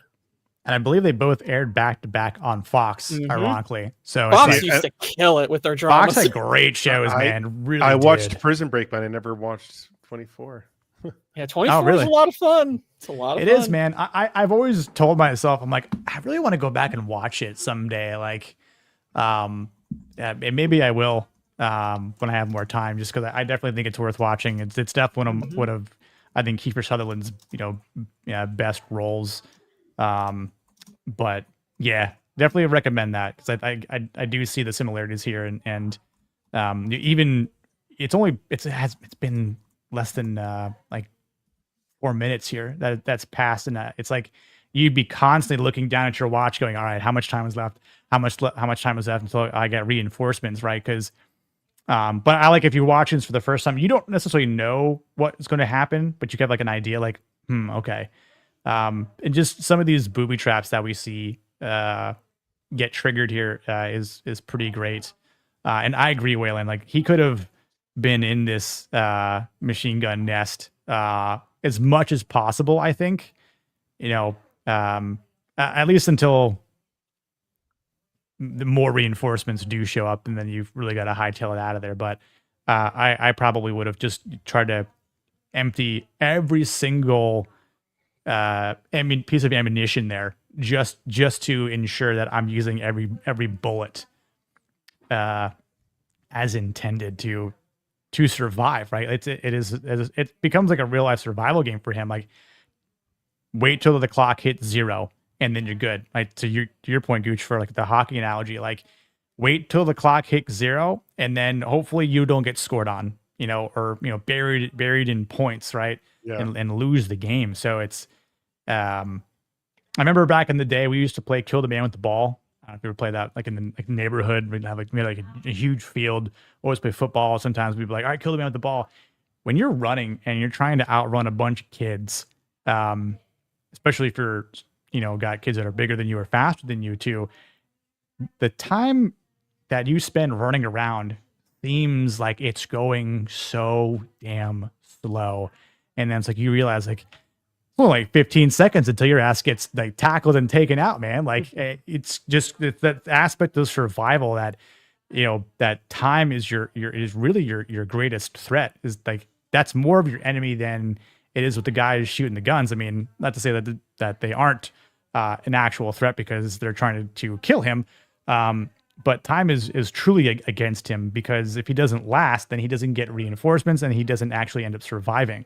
B: and I believe they both aired back to back on Fox,
C: Mhm.
B: ironically. So
C: Fox
B: it's like,
C: used to kill it with their
B: Fox
C: dramas.
B: had great shows,
D: I-
B: man. Really,
D: I watched
B: did.
D: Prison Break, but I never watched 24.
C: Yeah, 24 is
B: really?
C: a lot of fun. It's a lot of
B: It
C: fun.
B: is, man. I've always told myself, I'm like, I really want to go back and watch it someday. Like, yeah, maybe I will when I have more time, just because I definitely think it's worth watching. It's definitely one of I think Kiefer Sutherland's best roles. But yeah, definitely recommend that because I do see the similarities here, and even it's been less than like 4 minutes here that's passed, and it's like you'd be constantly looking down at your watch, going, "All right, how much time is left? How much time is left until I get reinforcements?" Right? Because but I like if you're watching this for the first time, you don't necessarily know what's going to happen, but you get like an idea, like, okay. And just some of these booby traps that we see get triggered here is pretty great. And I agree, Waylon. Like he could have been in this machine gun nest as much as possible. I think, at least until the more reinforcements do show up, and then you've really got to hightail it out of there. But I probably would have just tried to empty every single piece of ammunition there, just to ensure that I'm using every bullet as intended to survive. Right? It becomes like a real life survival game for him. Like wait till the clock hits 0 and then you're good. Like to your point, Gooch, for like the hockey analogy, like wait till the clock hits 0 and then hopefully you don't get scored on, or buried in points, right?
D: Yeah.
B: And lose the game. So it's I remember back in the day we used to play Kill the Man with the Ball. I don't know if you ever played that, like in the neighborhood. We had a huge field. Always play football. Sometimes we'd be like, all right, kill the man with the ball. When you're running and you're trying to outrun a bunch of kids, especially if you're got kids that are bigger than you or faster than you too, the time that you spend running around seems like it's going so damn slow. And then it's like you realize like like 15 seconds until your ass gets like tackled and taken out, man. Like it's just that aspect of survival that that time is really your greatest threat. Is like that's more of your enemy than it is with the guys shooting the guns. I mean, not to say that they aren't an actual threat because they're trying to kill him. But time is truly against him because if he doesn't last, then he doesn't get reinforcements and he doesn't actually end up surviving.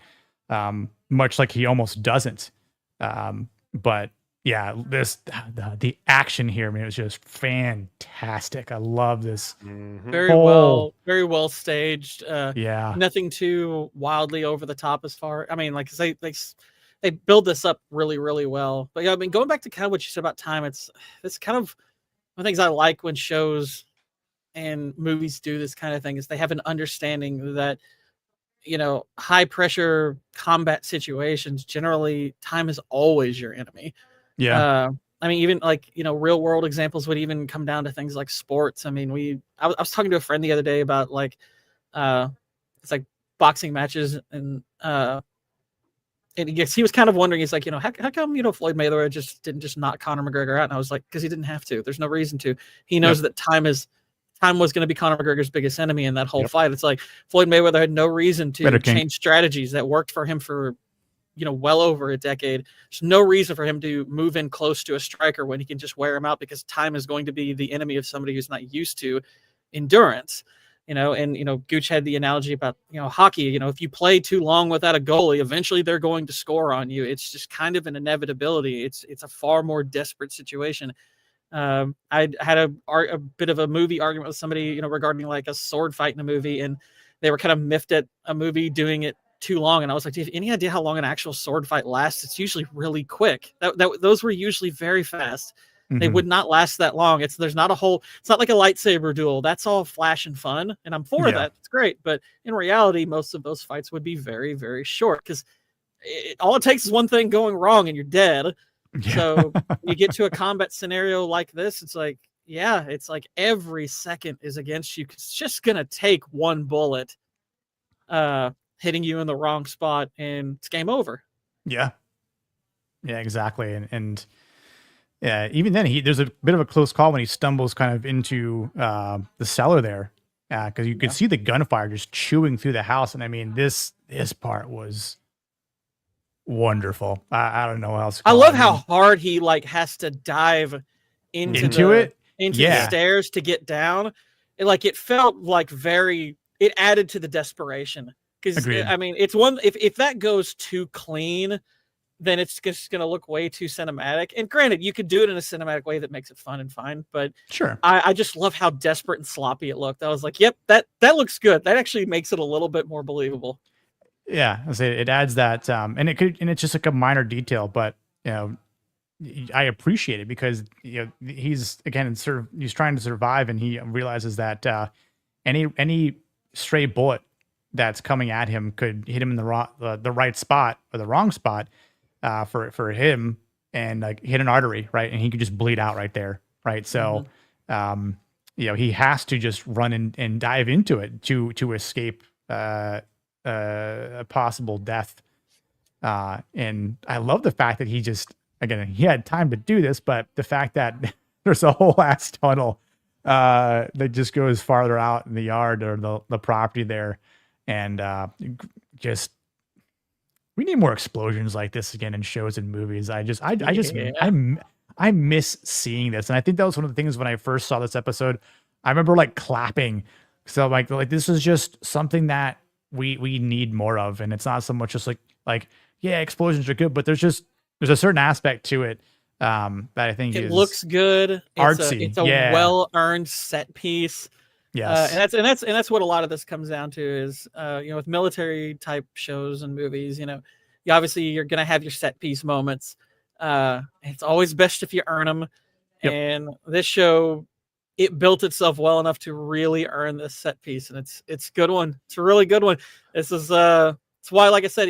B: Much like he almost doesn't. But yeah, the action here, man, it was just fantastic. I love this.
D: Mhm.
C: Very well staged.
B: Yeah.
C: Nothing too wildly over the top as far. I mean, like they build this up really, really well. But yeah, I mean, going back to kind of what you said about time, it's kind of one of the things I like when shows and movies do this kind of thing is they have an understanding that high pressure combat situations, generally time is always your enemy.
B: Yeah.
C: I mean, even like, real world examples would even come down to things like sports. I mean, I was talking to a friend the other day about like, it's like boxing matches and he was kind of wondering, he's like, how come, Floyd Mayweather didn't just knock Conor McGregor out? And I was like, because he didn't have to. There's no reason to. He knows that time was going to be Conor McGregor's biggest enemy in that whole fight. It's like Floyd Mayweather had no reason to change strategies that worked for him for, well over a decade. There's no reason for him to move in close to a striker when he can just wear him out because time is going to be the enemy of somebody who's not used to endurance. And Gooch had the analogy about, hockey, if you play too long without a goalie, eventually they're going to score on you. It's just kind of an inevitability. It's a far more desperate situation. I had a bit of a movie argument with somebody, regarding like a sword fight in a movie, and they were kind of miffed at a movie doing it too long. And I was like, do you have any idea how long an actual sword fight lasts? It's usually really quick. Those were usually very fast. They would not last that long. It's not like a lightsaber duel. That's all flash and fun. And I'm for that. It's great. But in reality, most of those fights would be very, very short because all it takes is one thing going wrong and you're dead.
B: Yeah.
C: So you get to a combat scenario like this, it's like every second is against you. It's just going to take one bullet hitting you in the wrong spot and it's game over.
B: Yeah. Yeah, exactly. And Yeah, even then, there's a bit of a close call when he stumbles kind of into the cellar there, because you could
C: Yeah.
B: see the gunfire just chewing through the house. And I mean, this part was wonderful. I don't know what else to
C: I
B: call
C: love
B: it. I
C: how
B: mean,
C: hard he like has to dive into
B: into
C: the
B: it, yeah,
C: stairs to get down. It felt like it added to the desperation because
B: agreed.
C: I mean it's one if that goes too clean, then it's just going to look way too cinematic. And granted, you could do it in a cinematic way that makes it fun and fine, but
B: Sure.
C: I just love how desperate and sloppy it looked. I was like, yep, that looks good. That actually makes it a little bit more believable.
B: Yeah, I say it adds that, and it's just like a minor detail, but you know, I appreciate it because he's again he's trying to survive, and he realizes that any stray bullet that's coming at him could hit him in the right spot or the wrong spot for him, and like hit an artery, right, and he could just bleed out right there, right. So um, he has to just run and dive into it to escape a possible death. And I love the fact that he had time to do this, but the fact that there's a whole ass tunnel that just goes farther out in the yard or the property there. And just, we need more explosions like this again in shows and movies. I miss seeing this. And I think that was one of the things when I first saw this episode, I remember like clapping. So like this is just something that we need more of. And it's not so much just like, yeah, explosions are good, but there's a certain aspect to it that I think
C: It
B: is
C: looks good.
B: artsy.
C: It's a
B: Yeah.
C: well-earned set piece.
B: Yes.
C: And that's what a lot of this comes down to is with military type shows and movies, you're gonna have your set piece moments. It's always best if you earn them.
B: Yep.
C: And this show, it built itself well enough to really earn this set piece, and it's a good one. It's a really good one. This is it's why, like I said,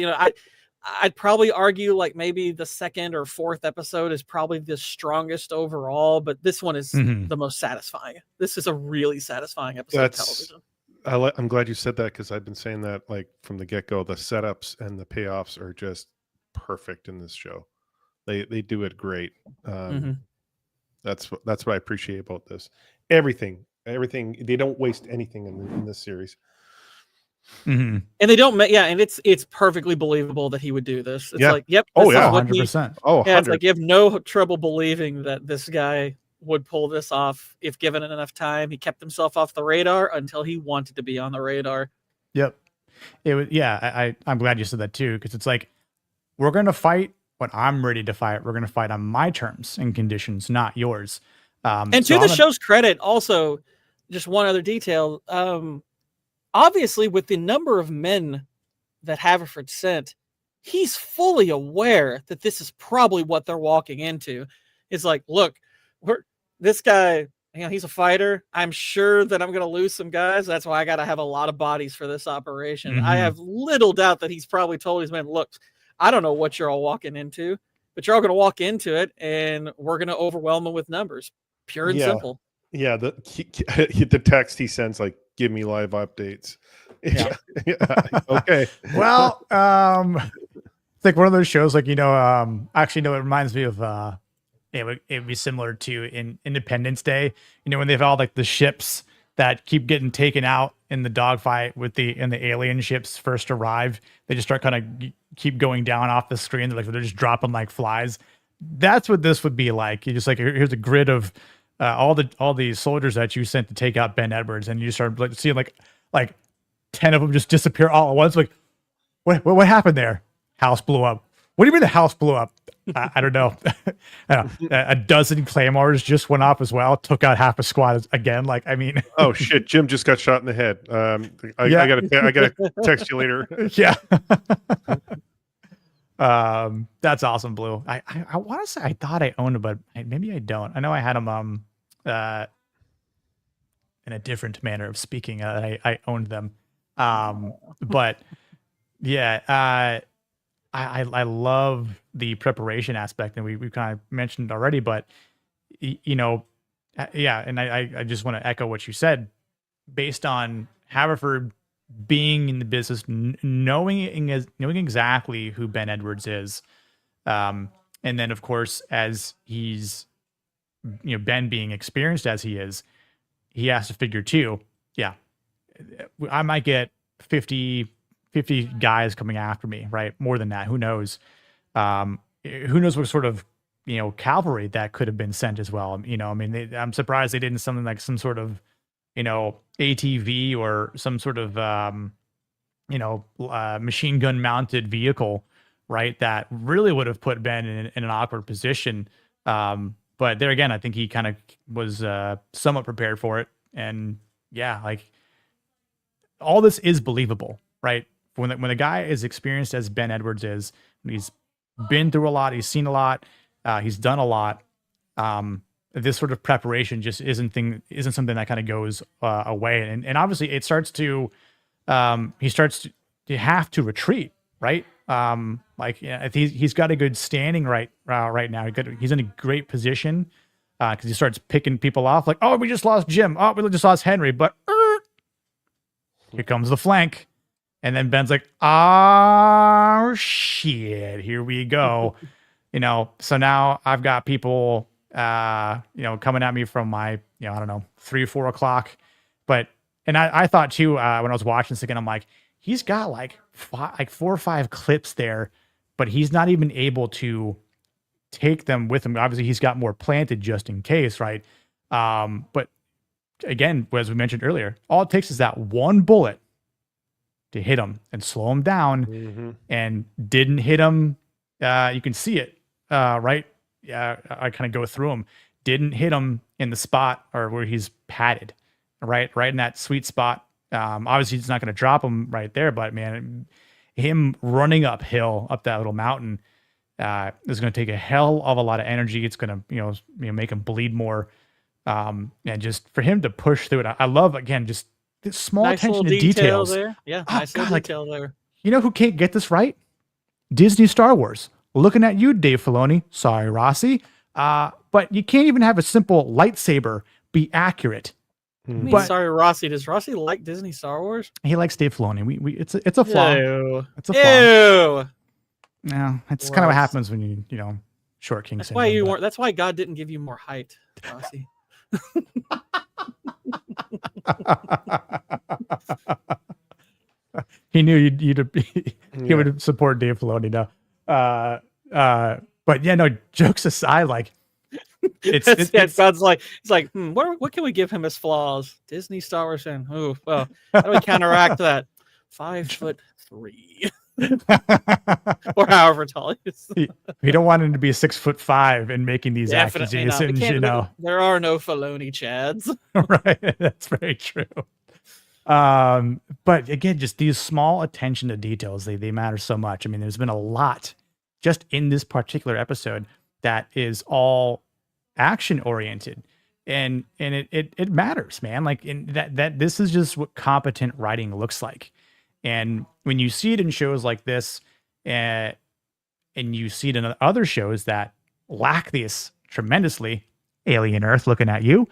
C: I'd probably argue like maybe the second or fourth episode is probably the strongest overall, but this one is the most satisfying. This is a really satisfying episode of television.
D: I'm glad you said that because I've been saying that like from the get-go. The setups and the payoffs are just perfect in this show. They do it great. That's what I appreciate about this. Everything. They don't waste anything in this series.
C: And they don't and it's perfectly believable that he would do this. It's like, yep.
D: Oh yeah,
B: 100%.
C: It's like you have no trouble believing that this guy would pull this off if given enough time. He kept himself off the radar until he wanted to be on the radar.
B: Yep. It was, yeah. I'm glad you said that too, because it's like, we're gonna fight when I'm ready to fight. We're gonna fight on my terms and conditions, not yours.
C: And to the show's credit, also, just one other detail. Obviously, with the number of men that Haverford sent, he's fully aware that this is probably what they're walking into. It's like, look, this guy, he's a fighter. I'm sure that I'm going to lose some guys. That's why I got to have a lot of bodies for this operation. I have little doubt that he's probably told his men, look, I don't know what you're all walking into, but you're all going to walk into it, and we're going to overwhelm them with numbers. Pure and simple.
D: Yeah, the text he sends like, "Give me live updates."
C: Yeah.
D: Okay.
B: Well, it's like one of those shows. Like actually, no, it reminds me of it would be similar to in Independence Day. When they've all like the ships that keep getting taken out in the dogfight with the alien ships first arrive. They just start kind of keep going down off the screen. They're just dropping like flies. That's what this would be like. You just like, here's a grid of all the soldiers that you sent to take out Ben Edwards, and you start like seeing like 10 of them just disappear all at once. Like, what happened there? House blew up. What do you mean the house blew up? I don't know. A dozen claymores just went off as well. Took out half a squad again. Like, I mean,
D: oh shit, Jim just got shot in the head. I gotta text you later.
B: Yeah. That's awesome, Blue. I want to say I thought I owned them, but maybe I don't. I know I had them in a different manner of speaking. I owned them. But yeah, I love the preparation aspect, and we kind of mentioned it already, but yeah, and I just want to echo what you said, based on Haverford being in the business, knowing exactly who Ben Edwards is, and then of course as he's Ben being experienced as he is, he has to figure too, yeah, I might get 50 guys coming after me, right? More than that, who knows? Who knows what sort of cavalry that could have been sent as well. I mean, I'm surprised they didn't something like some sort of ATV or some sort of machine gun mounted vehicle, right? That really would have put Ben in an awkward position. But there again, I think he kind of was somewhat prepared for it. And yeah, like all this is believable, right? When the guy is experienced as Ben Edwards is, he's been through a lot, he's seen a lot, he's done a lot. This sort of preparation just isn't something that kind of goes away. And obviously it starts to, he starts to have to retreat, right? If he's got a good standing right now. He's in a great position because he starts picking people off like, oh, we just lost Jim. Oh, we just lost Henry. But here comes the flank. And then Ben's like, oh, shit, here we go. So now I've got people, coming at me from my, I don't know, 3 or 4 o'clock. And I thought too, when I was watching this again, I'm like, he's got like 4 or 5 clips there, but he's not even able to take them with him. Obviously, he's got more planted just in case, right? But again, as we mentioned earlier, all it takes is that one bullet to hit him and slow him down, and didn't hit him. You can see it, right? Yeah, I kind of go through him. Didn't hit him in the spot or where he's padded, right in that sweet spot. Obviously, he's not going to drop him right there, but man, him running uphill up that little mountain is going to take a hell of a lot of energy. It's going to make him bleed more, and just for him to push through it. I love again just this small
C: Nice
B: attention
C: little
B: to details.
C: there. Yeah,
B: Oh,
C: nice little
B: God,
C: detail there.
B: You know who can't get this right? Disney Star Wars. Looking at you, Dave Filoni. Sorry, Rossi. But you can't even have a simple lightsaber be accurate. But
C: Sorry, Rossi. Does Rossi like Disney Star Wars?
B: he likes Dave Filoni. It's a flaw.
C: Ew.
B: It's a flaw.
C: Ew.
B: Yeah, it's kind of what happens when you short king.
C: That's why you weren't. That's why God didn't give you more height, Rossi.
B: He knew he would support Dave Filoni now. But yeah, no, jokes aside, like it's
C: God's like, it's like, what can we give him as flaws? Disney Star Wars fan. Oh, well, how do we counteract that? 5'3", or however tall he is.
B: We don't want him to be 6'5" and making these
C: Definitely not.
B: accusations.
C: There are no Filoni Chads.
B: Right, that's very true. But again, just these small attention to details, they matter so much. I mean, there's been a lot just in this particular episode that is all action oriented, and it matters, man. Like in that this is just what competent writing looks like. And when you see it in shows like this, and you see it in other shows that lack this tremendously, Alien Earth, looking at you,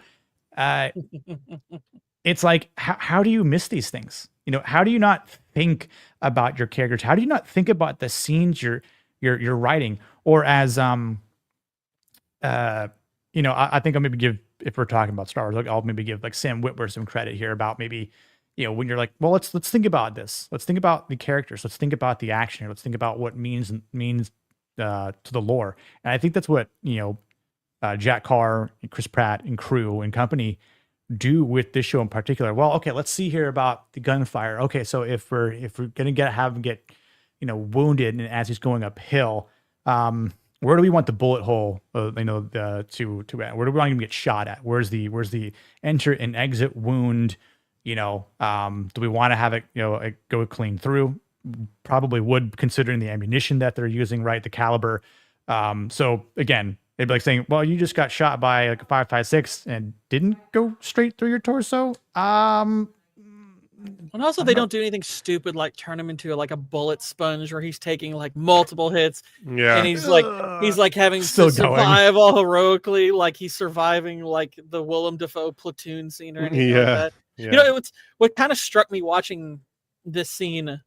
B: it's like, how do you miss these things? How do you not think about your characters? How do you not think about the scenes you're writing? Or as I think I'll maybe give, if we're talking about Star Wars, I'll maybe give like Sam Witwer some credit here about maybe, when you're like, well, let's think about this. Let's think about the characters. Let's think about the action here. Let's think about what means to the lore. And I think that's what Jack Carr, and Chris Pratt, and crew and company do with this show in particular. Well, okay, let's see here about the gunfire. Okay, so if we're gonna have him get wounded and as he's going uphill, where do we want the bullet hole? To where do we want him to get shot at? Where's the enter and exit wound? Do we want to have it go clean through? Probably would, considering the ammunition that they're using, right? The caliber. So again, they'd be like saying, well, you just got shot by like a 5.56 and didn't go straight through your torso.
C: And also, they don't do anything stupid like turn him into like a bullet sponge where he's taking like multiple hits.
D: Yeah.
C: And he's like having
B: Still
C: to survive all heroically, like he's surviving like the Willem Dafoe platoon scene or anything like that.
D: Yeah.
C: What kind of struck me watching this scene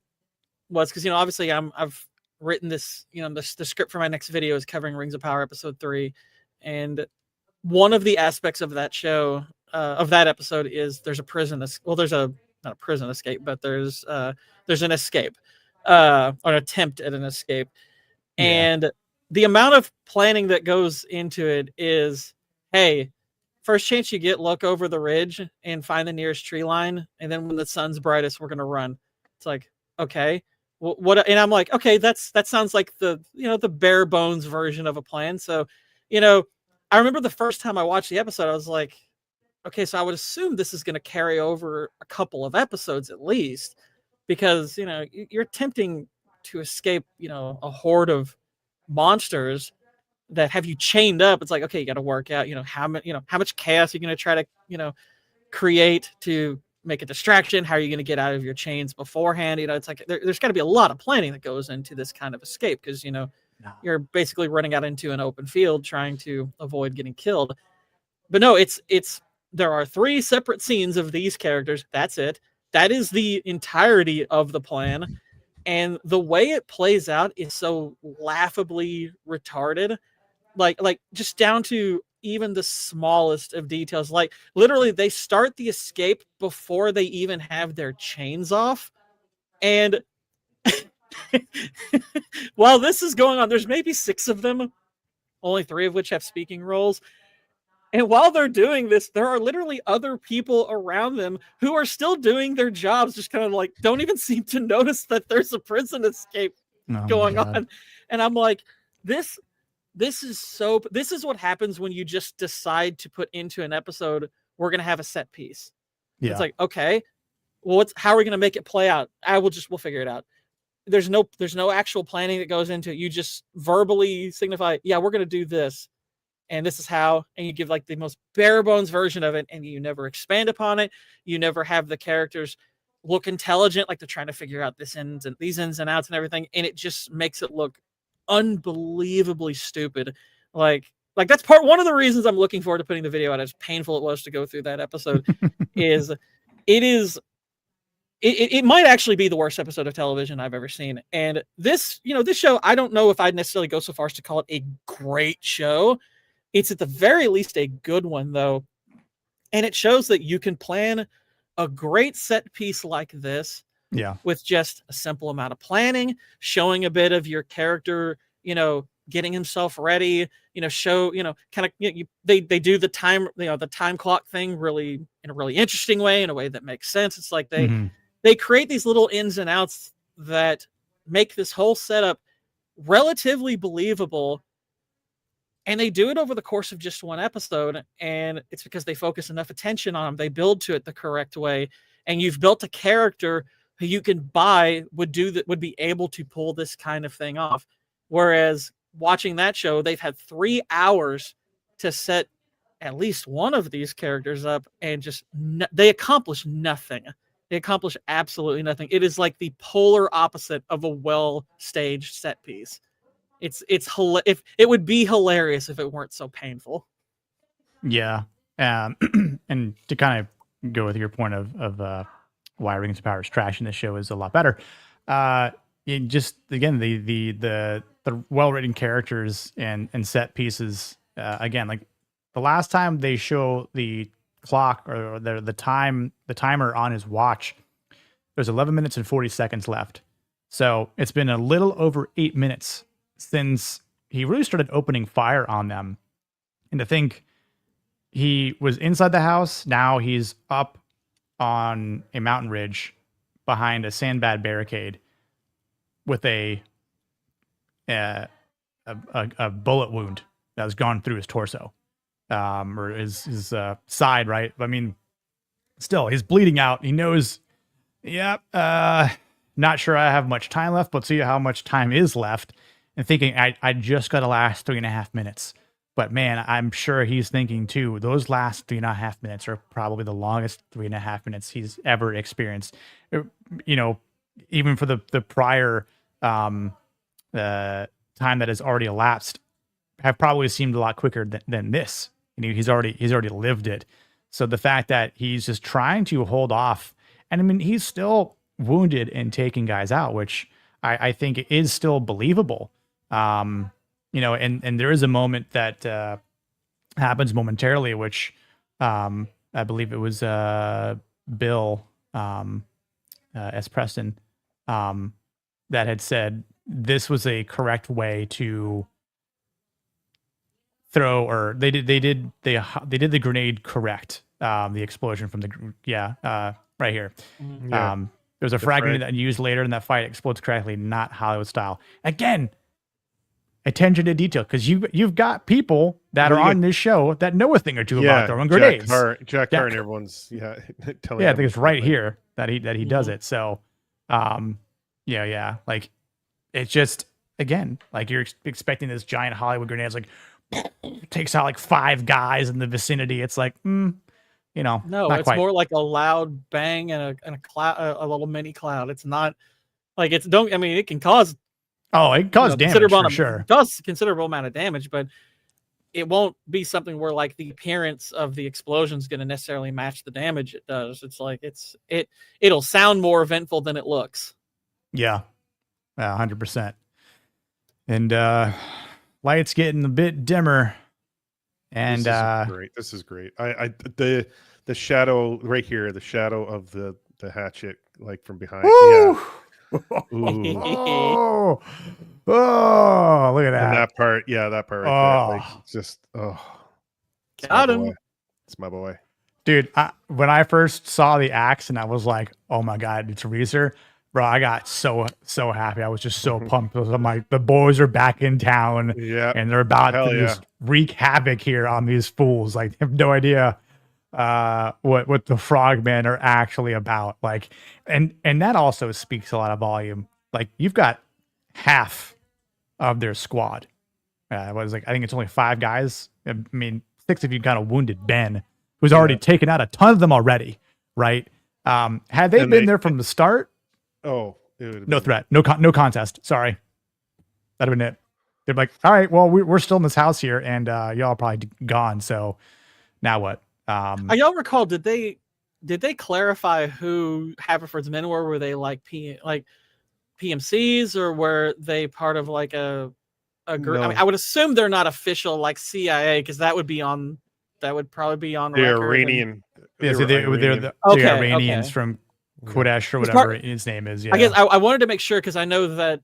C: was because obviously I've written this, the script for my next video is covering Rings of Power episode 3, and one of the aspects of that show, of that episode, is there's a prison. Well, there's a not a prison escape, but there's an escape, or an attempt at an escape,
B: Yeah.
C: and the amount of planning that goes into it is, hey, first chance you get, look over the ridge and find the nearest tree line, and then when the sun's brightest, we're gonna run. It's like, okay, what? And I'm like, okay, that sounds like the the bare bones version of a plan. So, I remember the first time I watched the episode, I was like, okay, so I would assume this is going to carry over a couple of episodes at least, because you're attempting to escape a horde of monsters that have you chained up. It's like, okay, you got to work out how much chaos you're going to try to create to make a distraction. How are you going to get out of your chains beforehand? It's like there's got to be a lot of planning that goes into this kind of escape, because you're basically running out into an open field trying to avoid getting killed. But no, it's there are 3 separate scenes of these characters. That's it. That is the entirety of the plan. And the way it plays out is so laughably retarded. Like just down to even the smallest of details. Like literally they start the escape before they even have their chains off. And while this is going on, there's maybe 6 of them, only 3 of which have speaking roles. And while they're doing this, there are literally other people around them who are still doing their jobs, just kind of like don't even seem to notice that there's a prison escape going on. And I'm like, this is what happens when you just decide to put into an episode, we're going to have a set piece. Yeah. It's like, okay, well, how are we going to make it play out? We'll figure it out. There's no actual planning that goes into it. You just verbally signify, yeah, we're going to do this. And this is how, and you give like the most bare bones version of it, and you never expand upon it. You never have the characters look intelligent, like they're trying to figure out these ins and outs and everything. And it just makes it look unbelievably stupid. Like that's one of the reasons I'm looking forward to putting the video out, as painful it was to go through that episode. It might actually be the worst episode of television I've ever seen. And this show, I don't know if I'd necessarily go so far as to call it a great show. It's at the very least a good one, though. And it shows that you can plan a great set piece like this with just a simple amount of planning, showing a bit of your character, getting himself ready, show, they do the time, the time clock thing really in a really interesting way, in a way that makes sense. It's like they create these little ins and outs that make this whole setup relatively believable. And they do it over the course of just one episode. And it's because they focus enough attention on them. They build to it the correct way. And you've built a character who you can buy would be able to pull this kind of thing off. Whereas watching that show, they've had 3 hours to set at least one of these characters up, and just they accomplish nothing. They accomplish absolutely nothing. It is like the polar opposite of a well-staged set piece. If it would be hilarious if it weren't so painful.
B: Yeah. And to kind of go with your point of why Rings of Power is trash in this show is a lot better. Just again, the well-written characters and set pieces, again, like the last time they show the clock or the timer on his watch, there's 11 minutes and 40 seconds left. So it's been a little over 8 minutes since he really started opening fire on them. And to think he was inside the house, now he's up on a mountain ridge behind a sandbag barricade with a bullet wound that has gone through his torso, or his side, right? I mean, still, he's bleeding out. He knows, not sure I have much time left, but see how much time is left. And thinking, I just got to last 3.5 minutes. But man, I'm sure he's thinking too, those last 3.5 minutes are probably the longest 3.5 minutes he's ever experienced. Even for the prior time that has already elapsed, have probably seemed a lot quicker than this. He's already lived it. So the fact that he's just trying to hold off, and I mean, he's still wounded and taking guys out, which I think is still believable. And there is a moment that happens momentarily, which I believe it was Bill S. Preston that had said this was a correct way to throw, or they did the grenade correct. The explosion from right here.
C: Mhm.
D: Yeah.
B: There's a
D: The
B: frag
D: frag.
B: grenade that used later in that fight explodes correctly, not Hollywood style. Again, attention to detail, because you've got people that
D: Well,
B: are
D: you
B: on this show that know a thing or two about throwing
D: Jack
B: grenades.
D: Carr, Jack Carr, and
B: Jack-
D: everyone's telling.
B: Yeah, I think it's
D: everyone,
B: right
D: like,
B: here that he does
C: Mhm.
B: it. So, yeah, like it's just again like you're expecting this giant Hollywood grenade. It's like takes out like 5 guys in the vicinity. It's like,
C: No,
B: not
C: it's
B: quite.
C: more like a loud bang and a cloud, a little mini cloud. It's not like it's don't. I mean, it can cause
B: Oh, it caused damage
C: considerable
B: for sure.
C: does considerable amount of damage, but it won't be something where like the appearance of the explosion is going to necessarily match the damage it does. It's like it'll sound more eventful than it looks.
B: Yeah, 100%. And lights getting a bit dimmer. And
D: this is great. This is great. The shadow right here, the shadow of the hatchet, like from behind.
B: woo!
D: Yeah. Ooh.
B: Oh, look at
D: And
B: that.
D: that part, that part right there, like just it's
C: Got
D: my
C: him.
D: boy. It's my boy.
B: Dude, when I first saw the axe and I was like, oh my God, it's Reeser, bro, I got so happy. I was just so pumped. I'm like, the boys are back in town
D: Yeah.
B: and they're about
D: Hell
B: to
D: yeah.
B: just wreak havoc here on these fools. Like, I have no idea what the frogmen are actually about. Like, and that also speaks a lot of volume. Like, you've got half of their squad. I think it's only 5 guys. I mean, 6 if you kind of wounded Ben, who's already taken out a ton of them already, right? Had they been there from the start,
D: Oh, it would have
B: no
D: been,
B: threat, no contest. Sorry, that'd have been it. They're like, all right, well, we're still in this house here, and y'all are probably gone. So now what?
C: I don't recall. Did they clarify who Haverford's men were? Were they like PMCs, or were they part of like a group?
D: No.
C: I mean, I would assume they're not official like CIA, because that would probably be on
D: the
C: record.
D: Iranian.
B: Yeah, so they're the
C: Okay,
B: Iranians
C: okay.
B: from
D: Yeah.
B: Qudash or
C: It's
B: whatever
C: part-
B: his name is. Yeah,
C: I guess I wanted to make sure, because I know that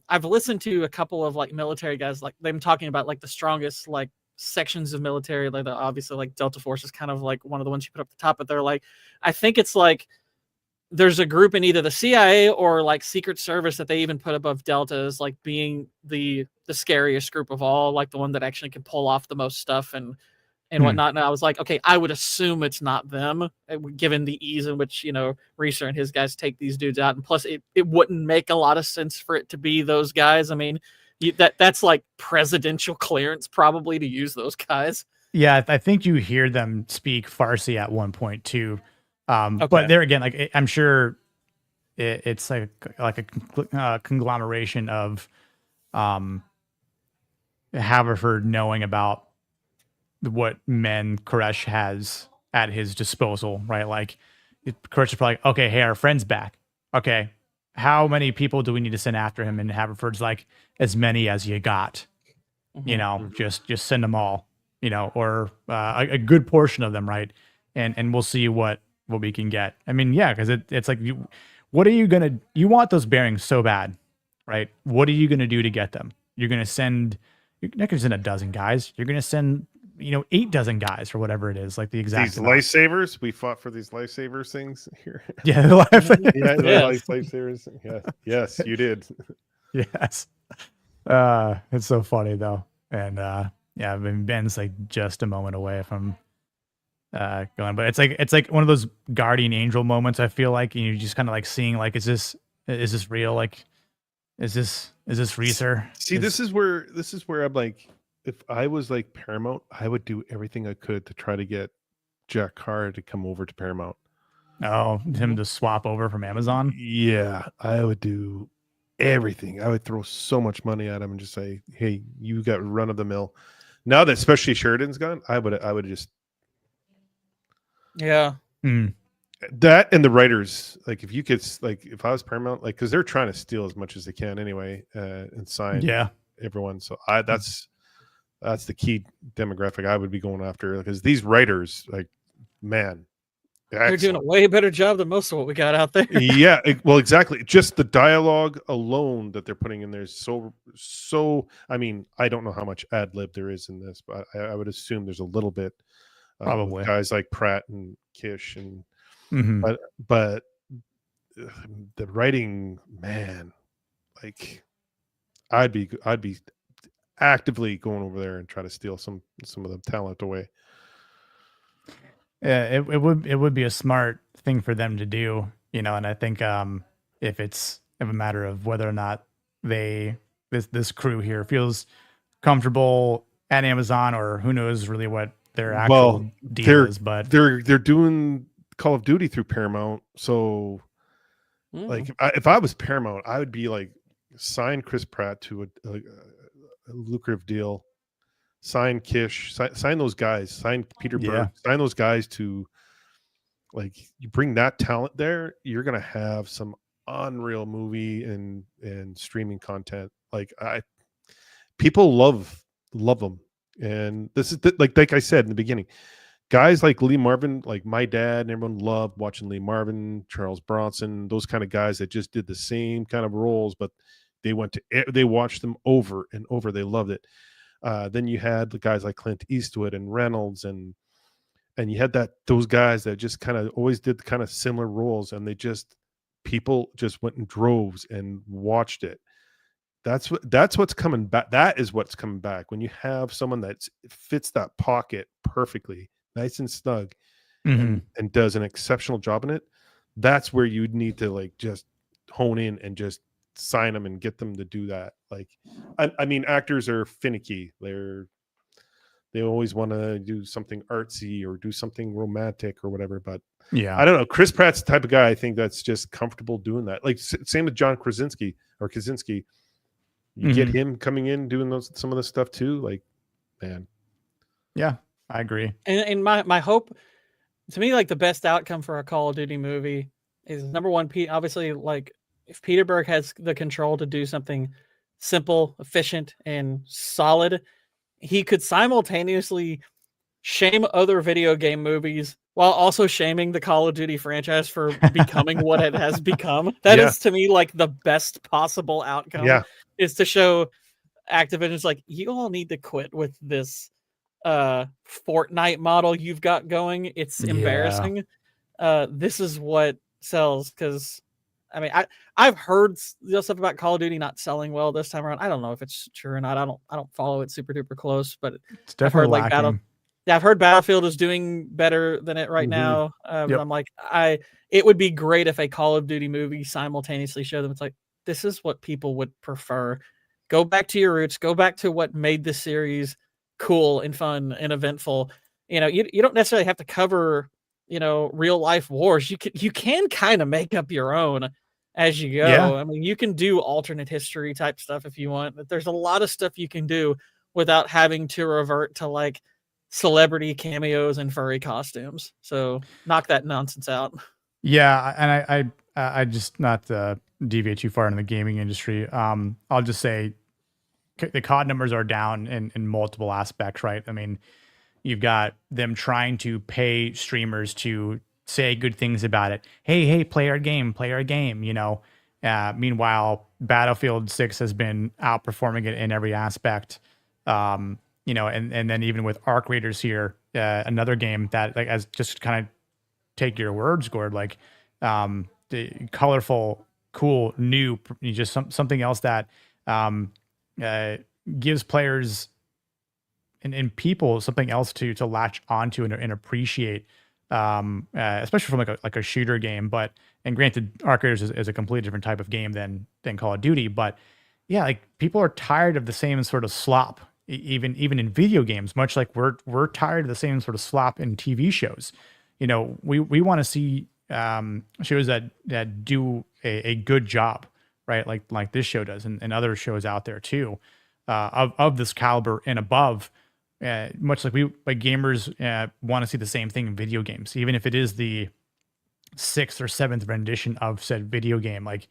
C: I've listened to a couple of like military guys, like them talking about like the strongest like sections of military, like obviously like Delta Force is kind of like one of the ones you put up the top, but they're like, I think it's like there's a group in either the CIA or like Secret Service that they even put above Delta as like being the scariest group of all, like the one that actually can pull off the most stuff and whatnot. And I was like, okay, I would assume it's not them, given the ease in which, Reeser and his guys take these dudes out. And plus, it wouldn't make a lot of sense for it to be those guys. I mean, that's like presidential clearance probably to use those guys.
B: Yeah, I think you hear them speak Farsi at one point too.
C: Okay.
B: But there again, like I'm sure it's like a conglomeration of Haverford knowing about what men Koresh has at his disposal, right? Like Koresh is probably like, okay, hey, our friend's back. Okay, how many people do we need to send after him? And Haverford's like, as many as you got. Just send them all, or a good portion of them, right? And we'll see what we can get. I mean, yeah, because it's like, what are you gonna? You want those bearings so bad, right? What are you gonna do to get them? You're not gonna send a dozen guys. You're gonna send 8 dozen guys or whatever it is, like the exact
D: These
B: amount.
D: lifesavers. We fought for these lifesavers things here.
B: Yeah, the
D: Yeah, the
C: Yes.
D: lifesavers. Yes, you did.
B: Yes. It's so funny though. And yeah, I mean, Ben's like just a moment away from going, but it's like one of those guardian angel moments. I feel like, and you're just kind of like seeing like, is this real? Like, is this Reeser?
D: See, this is where I'm like, if I was like Paramount, I would do everything I could to try to get Jack Carr to come over to Paramount.
B: Him to swap over from Amazon.
D: Yeah, I would do everything. I would throw so much money at him and just say, "Hey, you got run of the mill." Now that especially Sheridan's gone, I would just
C: Yeah.
D: that, and the writers, like if you could, like if I was Paramount, like because they're trying to steal as much as they can anyway, and sign
B: Yeah.
D: everyone. So that's That's the key demographic I would be going after, because these writers, like, man,
C: They're doing a
D: excellent.
C: way better job than most of what we got out there.
D: Yeah, well, exactly. Just the dialogue alone that they're putting in there is so. I mean, I don't know how much ad lib there is in this, but I would assume there's a little bit with
B: Probably.
D: guys like Pratt and Kish, and
B: Mhm.
D: but the writing, man, like I'd be actively going over there and try to steal some of the talent away.
B: Yeah, it would be a smart thing for them to do, you know, and I think if it's a matter of whether or not this crew here feels comfortable at Amazon, or who knows really what their actual
D: Well,
B: deal is, but
D: they're doing Call of Duty through Paramount, so like if I was Paramount, I would be like, sign Chris Pratt to a lucrative deal, sign Kish, sign those guys, sign Peter
B: Yeah.
D: Berg, sign those guys to, like, you bring that talent there, you're gonna have some unreal movie and streaming content. Like, people love them, and this is like I said in the beginning, guys like Lee Marvin, like my dad and everyone loved watching Lee Marvin, Charles Bronson, those kind of guys that just did the same kind of roles, but they watched them over and over. They loved it. Then you had the guys like Clint Eastwood and Reynolds, and you had those guys that just kind of always did kind of similar roles, and people just went in droves and watched it. That's what's coming back. That is what's coming back when you have someone that fits that pocket perfectly, nice and snug,
B: Mhm.
D: and does an exceptional job in it. That's where you need to, like, just hone in and just sign them and get them to do that. Like, I mean, actors are finicky. They always want to do something artsy or do something romantic or whatever. But
B: Yeah.
D: I don't know. Chris Pratt's the type of guy, I think, that's just comfortable doing that. Like, same with John Krasinski. You get
B: Mhm.
D: him coming in doing some of this stuff too. Like, man,
B: Yeah, I agree.
C: And my hope, to me, like the best outcome for a Call of Duty movie is, number one, obviously, like if Peter Berg has the control to do something simple, efficient, and solid, he could simultaneously shame other video game movies while also shaming the Call of Duty franchise for becoming what it has become. That
D: Yeah.
C: is, to me, like the best possible outcome.
D: Yeah.
C: Is to show Activision's like, you all need to quit with this Fortnite model you've got going. It's
B: Yeah.
C: embarrassing. This is what sells, because I mean, I've heard stuff about Call of Duty not selling well this time around. I don't know if it's true or not. I don't follow it super duper close, but
B: It's
C: I've heard
B: definitely
C: like
B: lacking.
C: I've heard Battlefield is doing better than it right
D: Mhm.
C: now. But
B: Yep.
C: I'm like, it would be great if a Call of Duty movie simultaneously showed them. It's like, this is what people would prefer. Go back to your roots. Go back to what made the series cool and fun and eventful. You know, you don't necessarily have to cover, real life wars. You can kind of make up your own as you go.
B: Yeah.
C: I mean, you can do alternate history type stuff if you want. But there's a lot of stuff you can do without having to revert to like celebrity cameos and furry costumes. So knock that nonsense out.
B: Yeah, and I just, not to deviate too far into the gaming industry. I'll just say the COD numbers are down in multiple aspects, right? I mean, you've got them trying to pay streamers to say good things about it. Hey, play our game, you know. Meanwhile, Battlefield 6 has been outperforming it in every aspect. You know, and then even with Arc Raiders here, another game that, like, as just kind of take your words, Gord, like, the colorful, cool, new, just something else that gives players and people something else to latch onto and appreciate, especially from like a shooter game. But, and granted, Arc Raiders is a completely different type of game than Call of Duty. But yeah, like, people are tired of the same sort of slop, even in video games. Much like we're tired of the same sort of slop in TV shows. You know, we want to see shows that do a good job, right? Like this show does, and other shows out there too, of this caliber and above. Much like gamers want to see the same thing in video games, even if it is the 6th or 7th rendition of said video game. Like,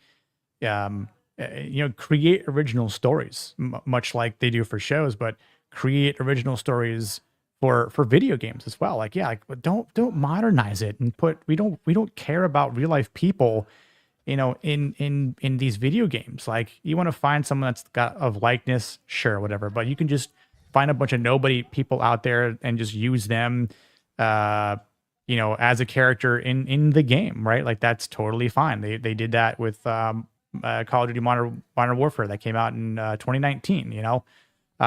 B: you know, create original stories, much like they do for shows, but create original stories for video games as well. Like, yeah, like but don't modernize it and we don't care about real life people, in these video games. Like, you want to find someone that's got of likeness, sure, whatever, but you can just find a bunch of nobody people out there and just use them, as a character in the game, right? Like, that's totally fine. They did that with Call of Duty Modern Warfare that came out in 2019,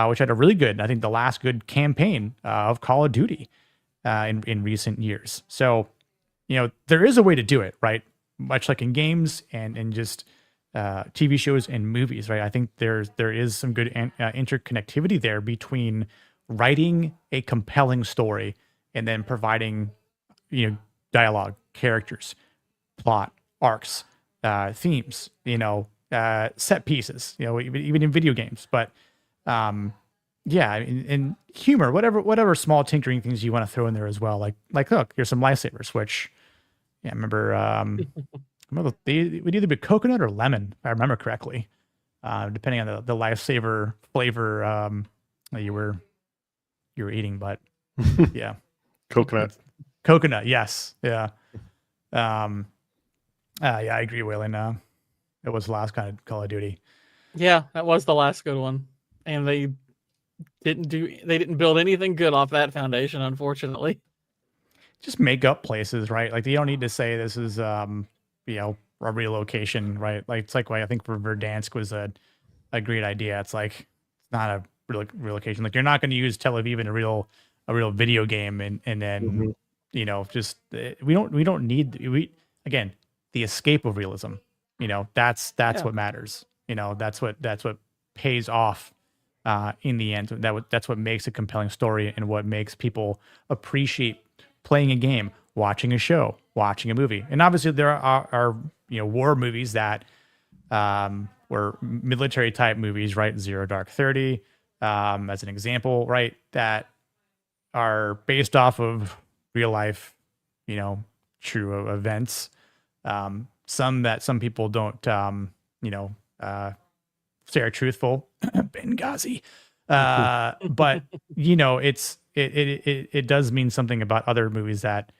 B: which had a really good, I think the last good campaign of Call of Duty in recent years. So, there is a way to do it, right? Much like in games and just TV shows and movies, right? I think there is some good interconnectivity there between writing a compelling story and then providing, dialogue, characters, plot, arcs, themes, set pieces, even in video games. But yeah, and humor, whatever small tinkering things you want to throw in there as well. Like look, here's some lightsabers, which, yeah, I remember they would either be coconut or lemon, if I remember correctly, depending on the lifesaver flavor that you were eating. But yeah, coconut, yes, yeah, yeah, I agree, Waylon. It was the last kind of Call of Duty.
C: Yeah, that was the last good one, and they didn't build anything good off that foundation, unfortunately.
B: Just make up places, right? Like, you don't need to say this is a relocation, right? Like, it's like why I think for Verdansk was a great idea. It's like, it's not a relocation. Like, you're not going to use Tel Aviv in a real video game, and then just we don't need again, the escape of realism. That's what matters. That's what pays off in the end. That's what makes a compelling story and what makes people appreciate playing a game, watching a show, watching a movie. And obviously there are war movies that were military type movies, right? Zero Dark 30 as an example, right? That are based off of real life, true events. Some people don't say are truthful. Benghazi. But it does mean something about other movies that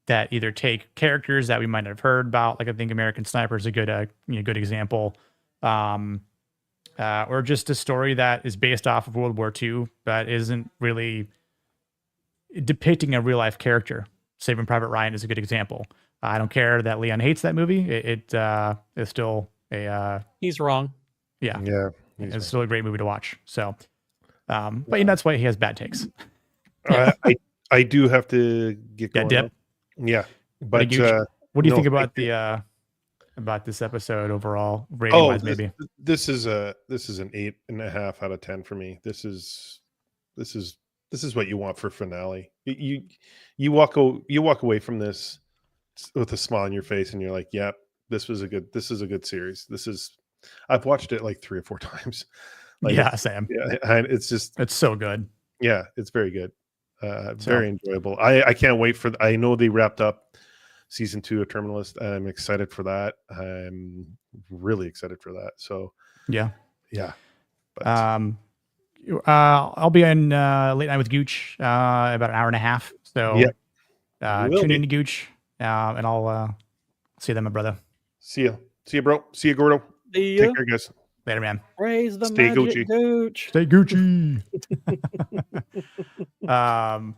B: either take characters that we might not have heard about, like I think American Sniper is a good good example, or just a story that is based off of World War II but isn't really depicting a real life character. Saving Private Ryan is a good example. I don't care that Leon hates that movie. It is still a
C: he's wrong.
B: Yeah,
D: it's
B: still a great movie to watch. So, but that's why he has bad takes.
D: I do have to get going.
B: Dip.
D: Yeah, but
B: what do you think about about this episode overall, rating wise? Maybe
D: this is an 8.5 out of 10 for me. This is what you want for finale. You walk away from this with a smile on your face, and you're like, "Yep, this is a good series." I've watched it like 3 or 4 times. Like,
B: yeah, Sam.
D: Yeah, it's
B: so good.
D: Yeah, it's very good. Very enjoyable. I can't wait I know they wrapped up season 2 of Terminalist. I'm excited for that. I'm really excited for that. So yeah.
B: But, I'll be in Late Night with Gooch about an hour and a half. So tune in to Gooch, and I'll see you then, my brother. See you, bro. See you, Gordo. Take care, guys. Later, man.
C: Raise the Stay magic Gooch.
B: Stay Gucci. Yeah,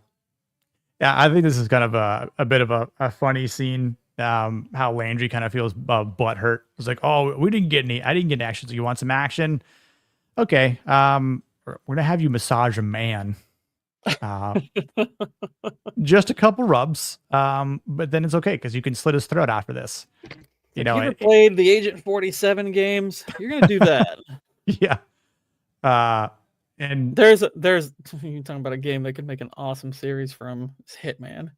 B: I think this is kind of a bit of a funny scene. How Landry kind of feels butthurt. It's like, oh, I didn't get any action. So you want some action? Okay. We're gonna have you massage a man. Just a couple rubs. But then it's okay because you can slit his throat after this.
C: You ever played the Agent 47 games? You're gonna do that.
B: Yeah. And
C: there's you're talking about a game that could make an awesome series from. It's Hitman.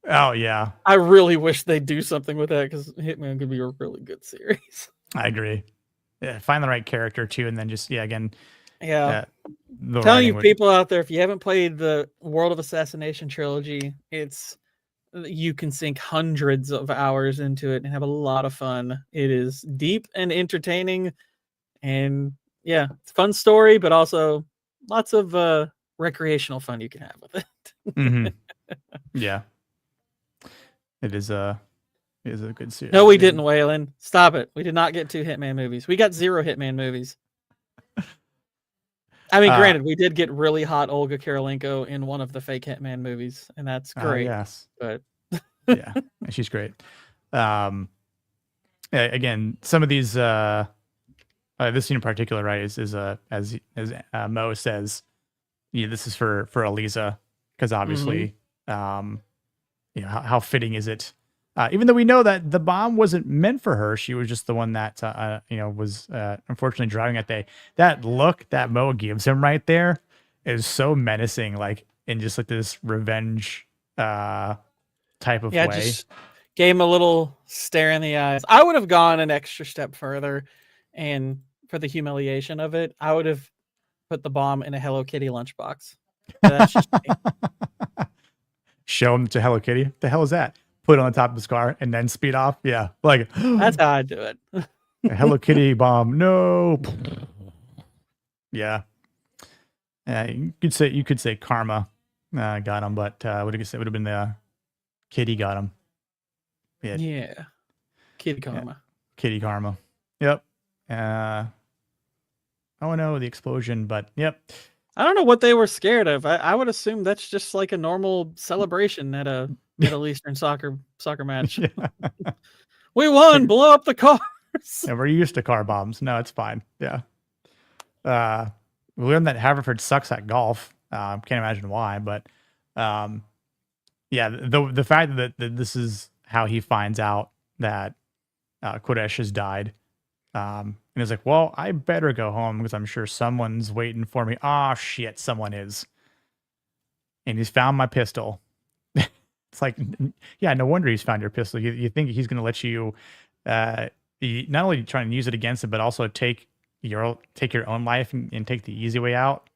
B: Oh yeah.
C: I really wish they'd do something with that because Hitman could be a really good series.
B: I agree. Yeah, find the right character too, and then just again.
C: Yeah. Telling you people out there, if you haven't played the World of Assassination trilogy, you can sink hundreds of hours into it and have a lot of fun. It is deep and entertaining, and it's a fun story, but also lots of recreational fun you can have with it.
B: Hmm. Yeah, it is a good series.
C: No, we didn't, Waylon. Stop it. We did not get 2 Hitman movies. We got 0 Hitman movies. I mean, granted, we did get really hot Olga Kurylenko in one of the fake Hitman movies, and that's great.
B: Yes,
C: But
B: yeah, and she's great. Again, some of these, this scene in particular, right, is as Mo says, this is for Eliza, because obviously, how fitting is it? Even though we know that the bomb wasn't meant for her, she was just the one that was unfortunately driving that day. That look that Mo gives him right there is so menacing, like in just like this revenge type of way.
C: just gave him a little stare in the eyes. I would have gone an extra step further, and for the humiliation of it, I would have put the bomb in a Hello Kitty lunchbox. That's just me.
B: Show him to Hello Kitty. The hell is that? Put it on the top of his car and then speed off. Yeah, like
C: That's how I do it.
B: a Hello Kitty bomb. No. Yeah. You could say karma got him, but would have been the kitty got him.
C: Yeah. Kitty karma.
B: Yeah. Kitty karma. Yep. Oh no, the explosion, but yep.
C: I don't know what they were scared of. I would assume that's just like a normal celebration at a Middle Eastern soccer match.
B: Yeah.
C: We won! Blow up the cars!
B: Yeah, we're used to car bombs. No, it's fine. Yeah. We learned that Haverford sucks at golf. Can't imagine why, but yeah, the fact that this is how he finds out that Kodesh has died. And he's like, well, I better go home because I'm sure someone's waiting for me. Oh, shit, someone is. And he's found my pistol. It's like, yeah, no wonder he's found your pistol. You think he's going to let you not only try and use it against him, but also take your own life and take the easy way out.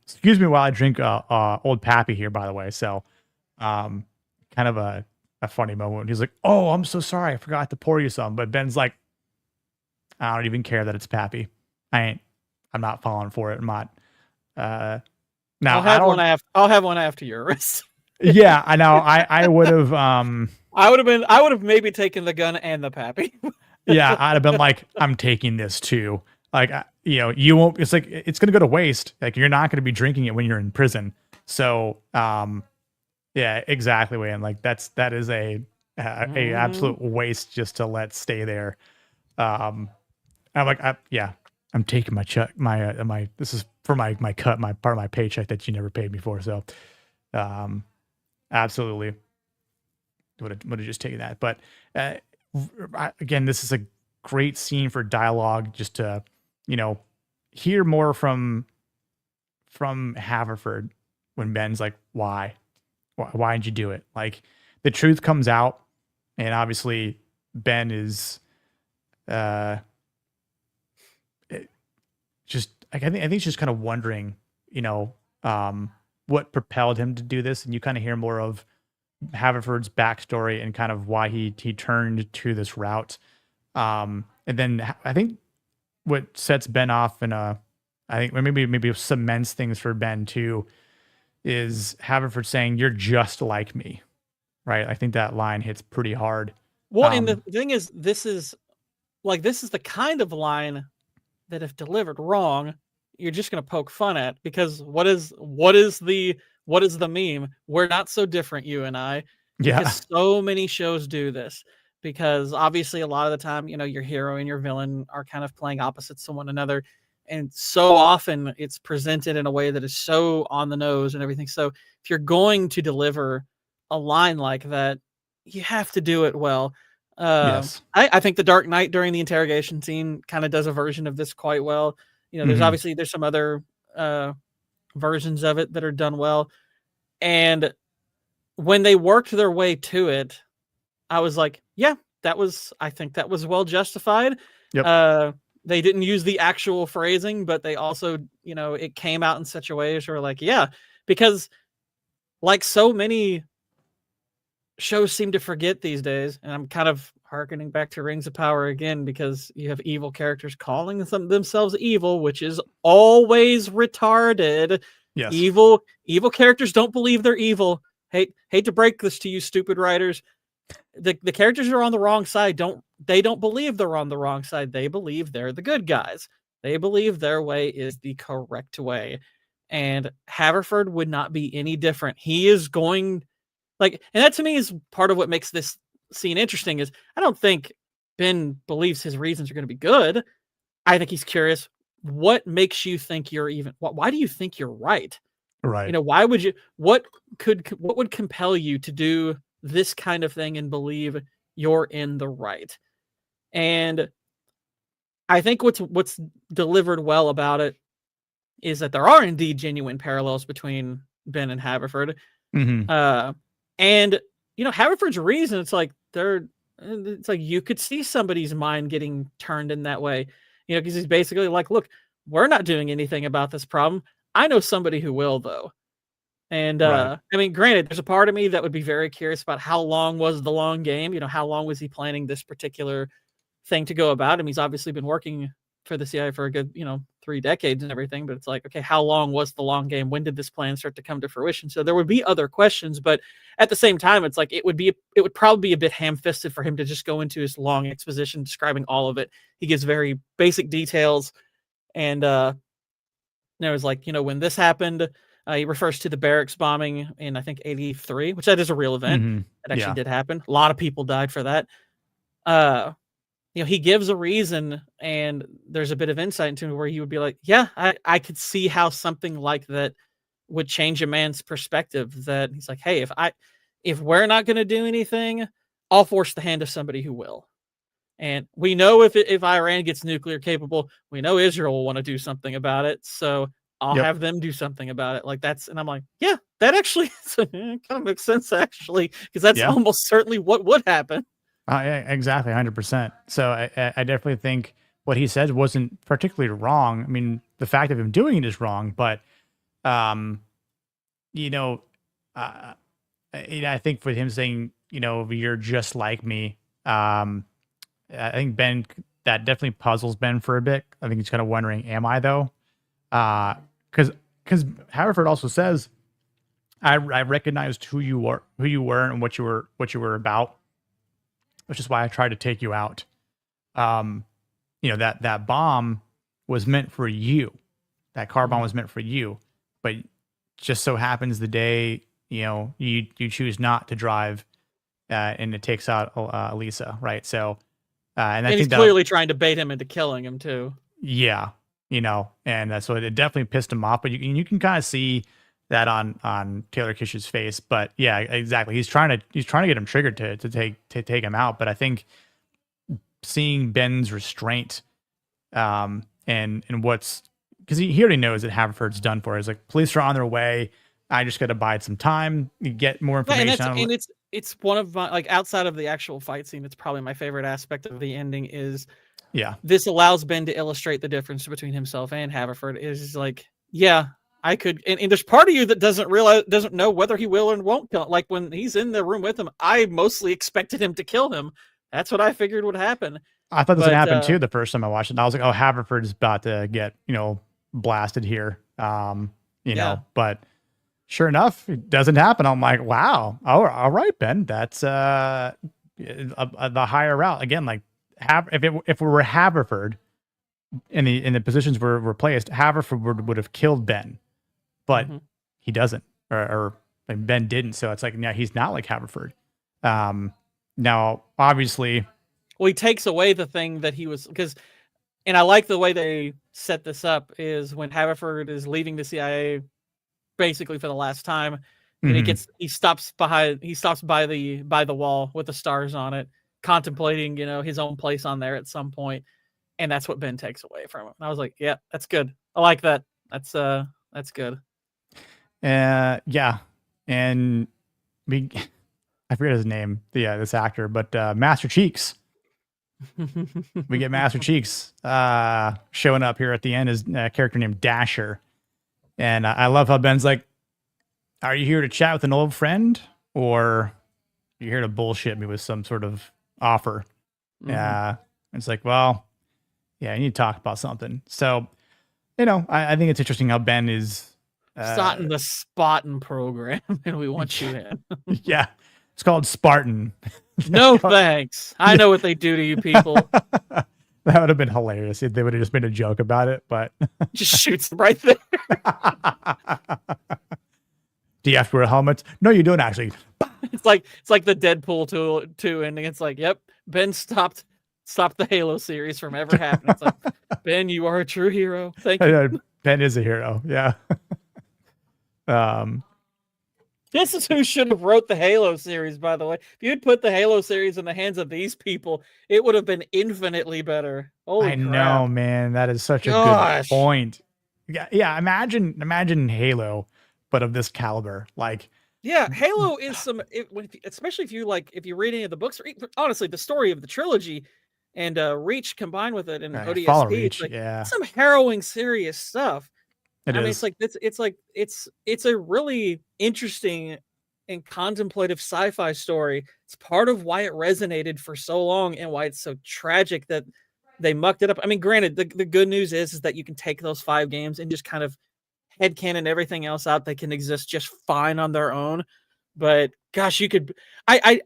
B: Excuse me while I drink Old Pappy here, by the way. So kind of a funny moment. He's like, oh, I'm so sorry. I forgot to pour you some. But Ben's like, I don't even care that it's Pappy. I'm not falling for it. I'm not. Now
C: I'll have one after yours.
B: Yeah, I know. I would have.
C: I would have maybe taken the gun and the Pappy.
B: Yeah, I'd have been like, I'm taking this too. Like, you won't. It's like it's gonna go to waste. Like, you're not gonna be drinking it when you're in prison. So, yeah, exactly, Wayne. Like that is a absolute waste just to let stay there. I'm like, I'm taking my check, my this is for my cut, my part of my paycheck that you never paid me for. So, absolutely would have just taken that. But again, this is a great scene for dialogue, just to hear more from Haverford when Ben's like, why did you do it? Like, the truth comes out, and obviously Ben is just like, I think he's just kind of wondering, what propelled him to do this, and you kind of hear more of Haverford's backstory and kind of why he turned to this route. And then I think what sets Ben off I think maybe cements things for Ben too, is Haverford saying, "You're just like me," right? I think that line hits pretty hard.
C: Well, and the thing is, this is the kind of line that if delivered wrong, you're just going to poke fun at, because what is the meme? We're not so different, you and I.
B: Yeah.
C: Because so many shows do this, because obviously a lot of the time, your hero and your villain are kind of playing opposites to one another. And so often it's presented in a way that is so on the nose and everything. So if you're going to deliver a line like that, you have to do it well.
B: Yes.
C: I think The Dark Knight during the interrogation scene kind of does a version of this quite well. There's obviously there's some other versions of it that are done well. And when they worked their way to it, I was like, yeah, I think that was well justified.
B: Yep.
C: They didn't use the actual phrasing, but they also, it came out in such a way as we're like, yeah, because like so many shows seem to forget these days, and I'm kind of harkening back to Rings of Power again, because you have evil characters calling themselves evil, which is always retarded.
B: Yes.
C: Evil characters don't believe they're evil. Hate to break this to you, stupid writers. The characters who are on the wrong side don't believe they're on the wrong side. They believe they're the good guys. They believe their way is the correct way. And Haverford would not be any different. He is going, like, and that to me is part of what makes this scene interesting. Is I don't think Ben believes his reasons are going to be good. I think he's curious. What makes you think you're even? Why do you think you're right?
B: Right.
C: You know, why would you? What would compel you to do this kind of thing and believe you're in the right? And I think what's delivered well about it is that there are indeed genuine parallels between Ben and Haverford.
B: Mm-hmm.
C: And you know, Haverford's reason, it's like you could see somebody's mind getting turned in that way. You know, because he's basically like, look, we're not doing anything about this problem. I know somebody who will, though. And
B: Right.
C: I mean, granted, there's a part of me that would be very curious about how long was the long game. You know, how long was he planning this particular thing to go about him? He's obviously been working for the CIA for a good, 3 decades and everything. But it's like, okay, how long was the long game? When did this plan start to come to fruition? So there would be other questions, but at the same time, it's like it would probably be a bit ham-fisted for him to just go into his long exposition describing all of it. He gives very basic details, and there was like, when this happened, he refers to the barracks bombing in, I think, 83, which that is a real event.
B: Mm-hmm.
C: That actually
B: Yeah.
C: did happen. A lot of people died for that. He gives a reason, and there's a bit of insight into where he would be like, yeah, I could see how something like that would change a man's perspective. That he's like, hey, if we're not going to do anything, I'll force the hand of somebody who will. And we know if Iran gets nuclear capable, we know Israel will want to do something about it. So I'll
B: Yep.
C: have them do something about it. Like and I'm like, yeah, that actually kind of makes sense, actually, because that's
B: Yeah.
C: almost certainly what would happen.
B: Yeah, exactly, 100%. So I definitely think what he said wasn't particularly wrong. I mean, the fact of him doing it is wrong, but you know, I think for him saying, you're just like me, I think Ben, that definitely puzzles Ben for a bit. I think he's kind of wondering, am I though? Because Haverford also says, I recognized who you were, and what you were about, which is why I tried to take you out. That bomb was meant for you. That car bomb was meant for you, but just so happens the day you choose not to drive, and it takes out Elisa, right? So, and I
C: And he's
B: think
C: clearly trying to bait him into killing him too.
B: yeah, and so it definitely pissed him off. But you can kind of see that on Taylor Kish's face. But yeah, exactly. He's trying to get him triggered to take him out. But I think seeing Ben's restraint, and what's, because he already knows that Haverford's done for. He's like, police are on their way. I just got to bide some time, get more
C: Yeah,
B: information.
C: and it's one of my, like, outside of the actual fight scene, it's probably my favorite aspect of the ending. Is
B: Yeah,
C: this allows Ben to illustrate the difference between himself and Haverford. Is like, yeah, I could, and there's part of you that doesn't know whether he will or won't kill him. Like when he's in the room with him, I mostly expected him to kill him. That's what I figured would happen.
B: I thought this would happen too the first time I watched it. And I was like, oh, Haverford's about to get blasted here. But sure enough, it doesn't happen. I'm like, wow. Oh, all right, Ben. That's the higher route. Again, like if it were Haverford in the positions were placed, Haverford would have killed Ben, but he doesn't, or like Ben didn't. So it's like, now he's not like Haverford. Now, obviously,
C: well, he takes away the thing that he was, and I like the way they set this up, is when Haverford is leaving the CIA basically for the last time, and he stops by the wall with the stars on it, contemplating, his own place on there at some point, and that's what Ben takes away from him. And I was like, yeah, that's good. I like that. That's good.
B: Yeah, and I forget his name, this actor, but Master Cheeks. We get Master Cheeks showing up here at the end as a character named Dasher. And I love how Ben's like, are you here to chat with an old friend, or you're here to bullshit me with some sort of offer.
C: Mhm.
B: Yeah. It's like, well, yeah, you need to talk about something. So, I think it's interesting how Ben is,
C: Starting the Spartan program, and we want you in.
B: yeah, it's called Spartan.
C: No thanks. I know what they do to you people.
B: That would have been hilarious if they would have just made a joke about it, but
C: Just shoots them right there.
B: do you have to wear helmets? No, you don't actually.
C: It's like the Deadpool 2 ending. It's like, yep, Ben stopped the Halo series from ever happening. It's like, Ben, you are a true hero. Thank you.
B: Ben is a hero. Yeah.
C: This is who should have wrote the Halo series, by the way. If you'd put the Halo series in the hands of these people, it would have been infinitely better. Holy
B: I
C: crap.
B: know, man. That is such a
C: Gosh.
B: good point. Yeah. Imagine Halo, but of this caliber. Like,
C: Yeah, Halo is especially if you read any of the books, or honestly, the story of the trilogy and Reach combined with it and
B: right, follow
C: ODST,
B: Reach.
C: it's like
B: Yeah,
C: some harrowing, serious stuff.
B: it
C: I mean,
B: is.
C: it's a really interesting and contemplative sci-fi story. It's part of why it resonated for so long and why it's so tragic that they mucked it up. I mean, granted, the good news is that you can take those 5 games and just kind of headcanon everything else out. They can exist just fine on their own. But gosh, you could I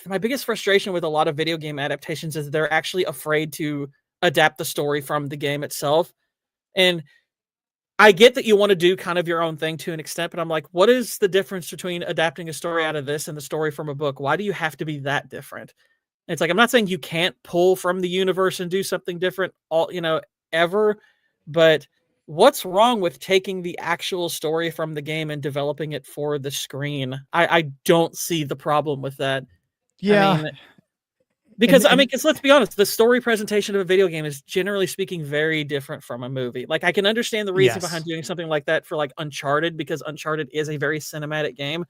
C: my biggest frustration with a lot of video game adaptations is they're actually afraid to adapt the story from the game itself. And I get that you want to do kind of your own thing to an extent, but I'm like, what is the difference between adapting a story out of this and the story from a book? Why do you have to be that different? And it's like, I'm not saying you can't pull from the universe and do something different ever, but what's wrong with taking the actual story from the game and developing it for the screen? I don't see the problem with that.
B: Yeah.
C: I mean, because
B: And-
C: because let's be honest, the story presentation of a video game is generally speaking very different from a movie. Like, I can understand the reason
B: Yes.
C: behind doing something like that for like Uncharted, because Uncharted is a very cinematic game,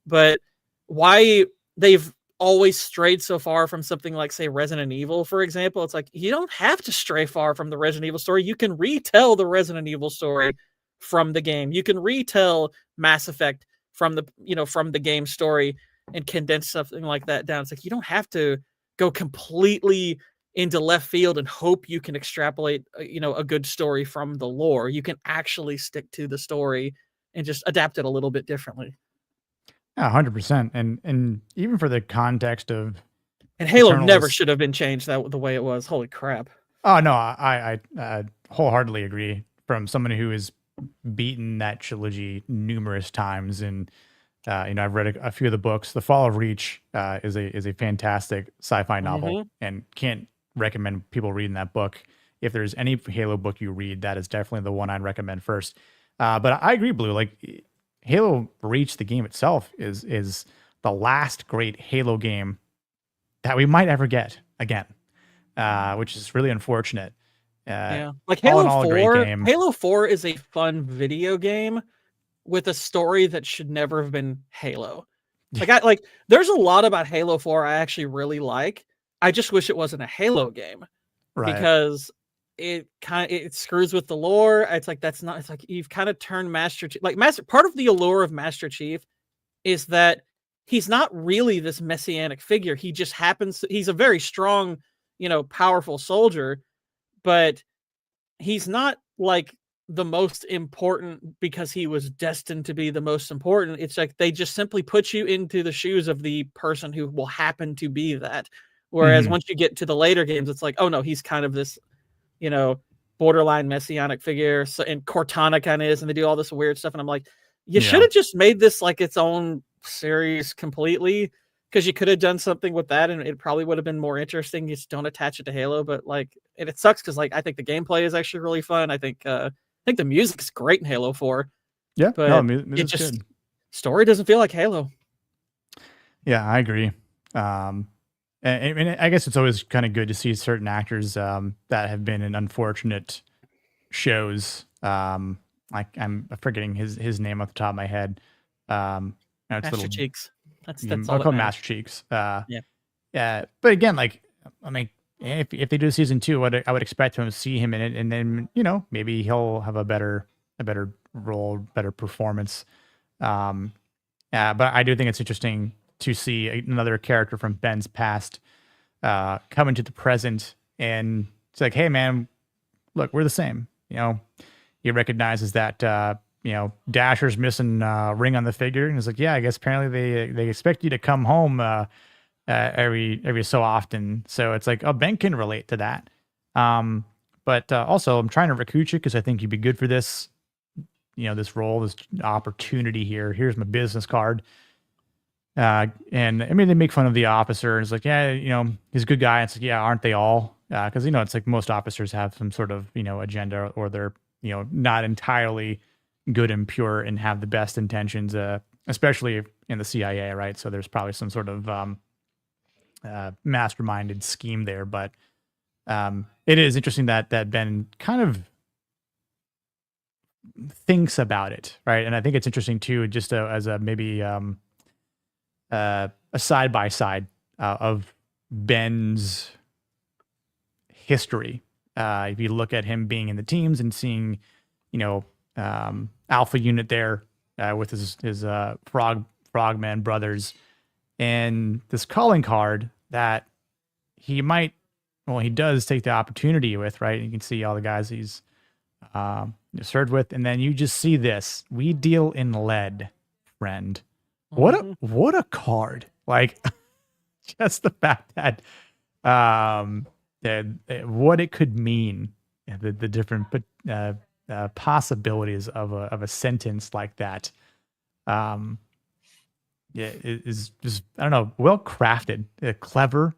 C: but why they've always strayed so far from something like, say, Resident Evil, for example, it's like, you don't have to stray far from the Resident Evil story. You can retell the Resident Evil story from the game. You can retell Mass Effect from the game story and condense something like that down. It's like, you don't have to go completely into left field and hope you can extrapolate a good story from the lore. You can actually stick to the story and just adapt it a little bit differently.
B: Yeah, 100%. And even for the context of,
C: And Halo
B: Eternal
C: never
B: is-
C: should have been changed the way it was. Holy crap.
B: oh no, I wholeheartedly agree. From someone who has beaten that trilogy numerous times, and I've read a few of the books. The Fall of Reach is a fantastic sci-fi novel, and can't recommend people reading that book. If there's any Halo book you read, that is definitely the one I'd recommend first. But I agree, Blue. Like, Halo Reach, the game itself, is the last great Halo game that we might ever get again, which is really unfortunate.
C: Yeah. Like
B: all in
C: Halo
B: all, a great
C: 4,
B: game.
C: Halo 4 is a fun video game with a story that should never have been Halo. Like there's a lot about Halo 4 I actually really like. I just wish it wasn't a Halo game.
B: Right.
C: Because it screws with the lore. It's like, that's not, it's like you've kind of turned Master Chief, part of the allure of Master Chief is that he's not really this messianic figure. He just he's a very strong, powerful soldier, but he's not like the most important because he was destined to be the most important. It's like they just simply put you into the shoes of the person who will happen to be that. Whereas once you get to the later games, it's like, oh no, he's kind of this, borderline messianic figure. So, and Cortana kind of is, and they do all this weird stuff. And I'm like, you should have just made this like its own series completely, because you could have done something with that and it probably would have been more interesting. You just don't attach it to Halo, but like, and it sucks because like I think the gameplay is actually really fun. I think the music is great in Halo 4.
B: Yeah,
C: but
B: no,
C: it
B: music's
C: just
B: good.
C: story doesn't feel like Halo.
B: Yeah, I agree. And I guess it's always kind of good to see certain actors that have been in unfortunate shows. Like, I'm forgetting his name off the top of my head.
C: Master Cheeks. That's
B: I'll
C: all
B: call
C: that
B: him
C: matters.
B: Master Cheeks.
C: Yeah.
B: But again, like, I mean, if they do season 2, I would expect to see him in it, and then maybe he'll have a better role, better performance. But I do think it's interesting to see another character from Ben's past come into the present, and it's like, hey man, look, we're the same. He recognizes that Dasher's missing ring on the figure, and he's like, yeah, I guess apparently they expect you to come home every so often. So it's like, oh, Ben can relate to that. But also, I'm trying to recruit you because I think you'd be good for this, this role, this opportunity here. Here's my business card. And I mean, they make fun of the officer, and it's like, yeah, he's a good guy. It's like, yeah, aren't they all? Because it's like most officers have some sort of agenda, or they're not entirely good and pure and have the best intentions, especially in the CIA, right? So there's probably some sort of masterminded scheme there. But it is interesting that Ben kind of thinks about it, right? And I think it's interesting too, just as a maybe a side by side of Ben's history. If you look at him being in the teams and seeing, Alpha Unit there with his Frogman brothers, and this calling card that he does take the opportunity with, right? You can see all the guys he's served with, and then you just see this: we deal in lead, friend. What a card! Like, just the fact that what it could mean, the different possibilities of a sentence like that. It is just, I don't know, well crafted, clever.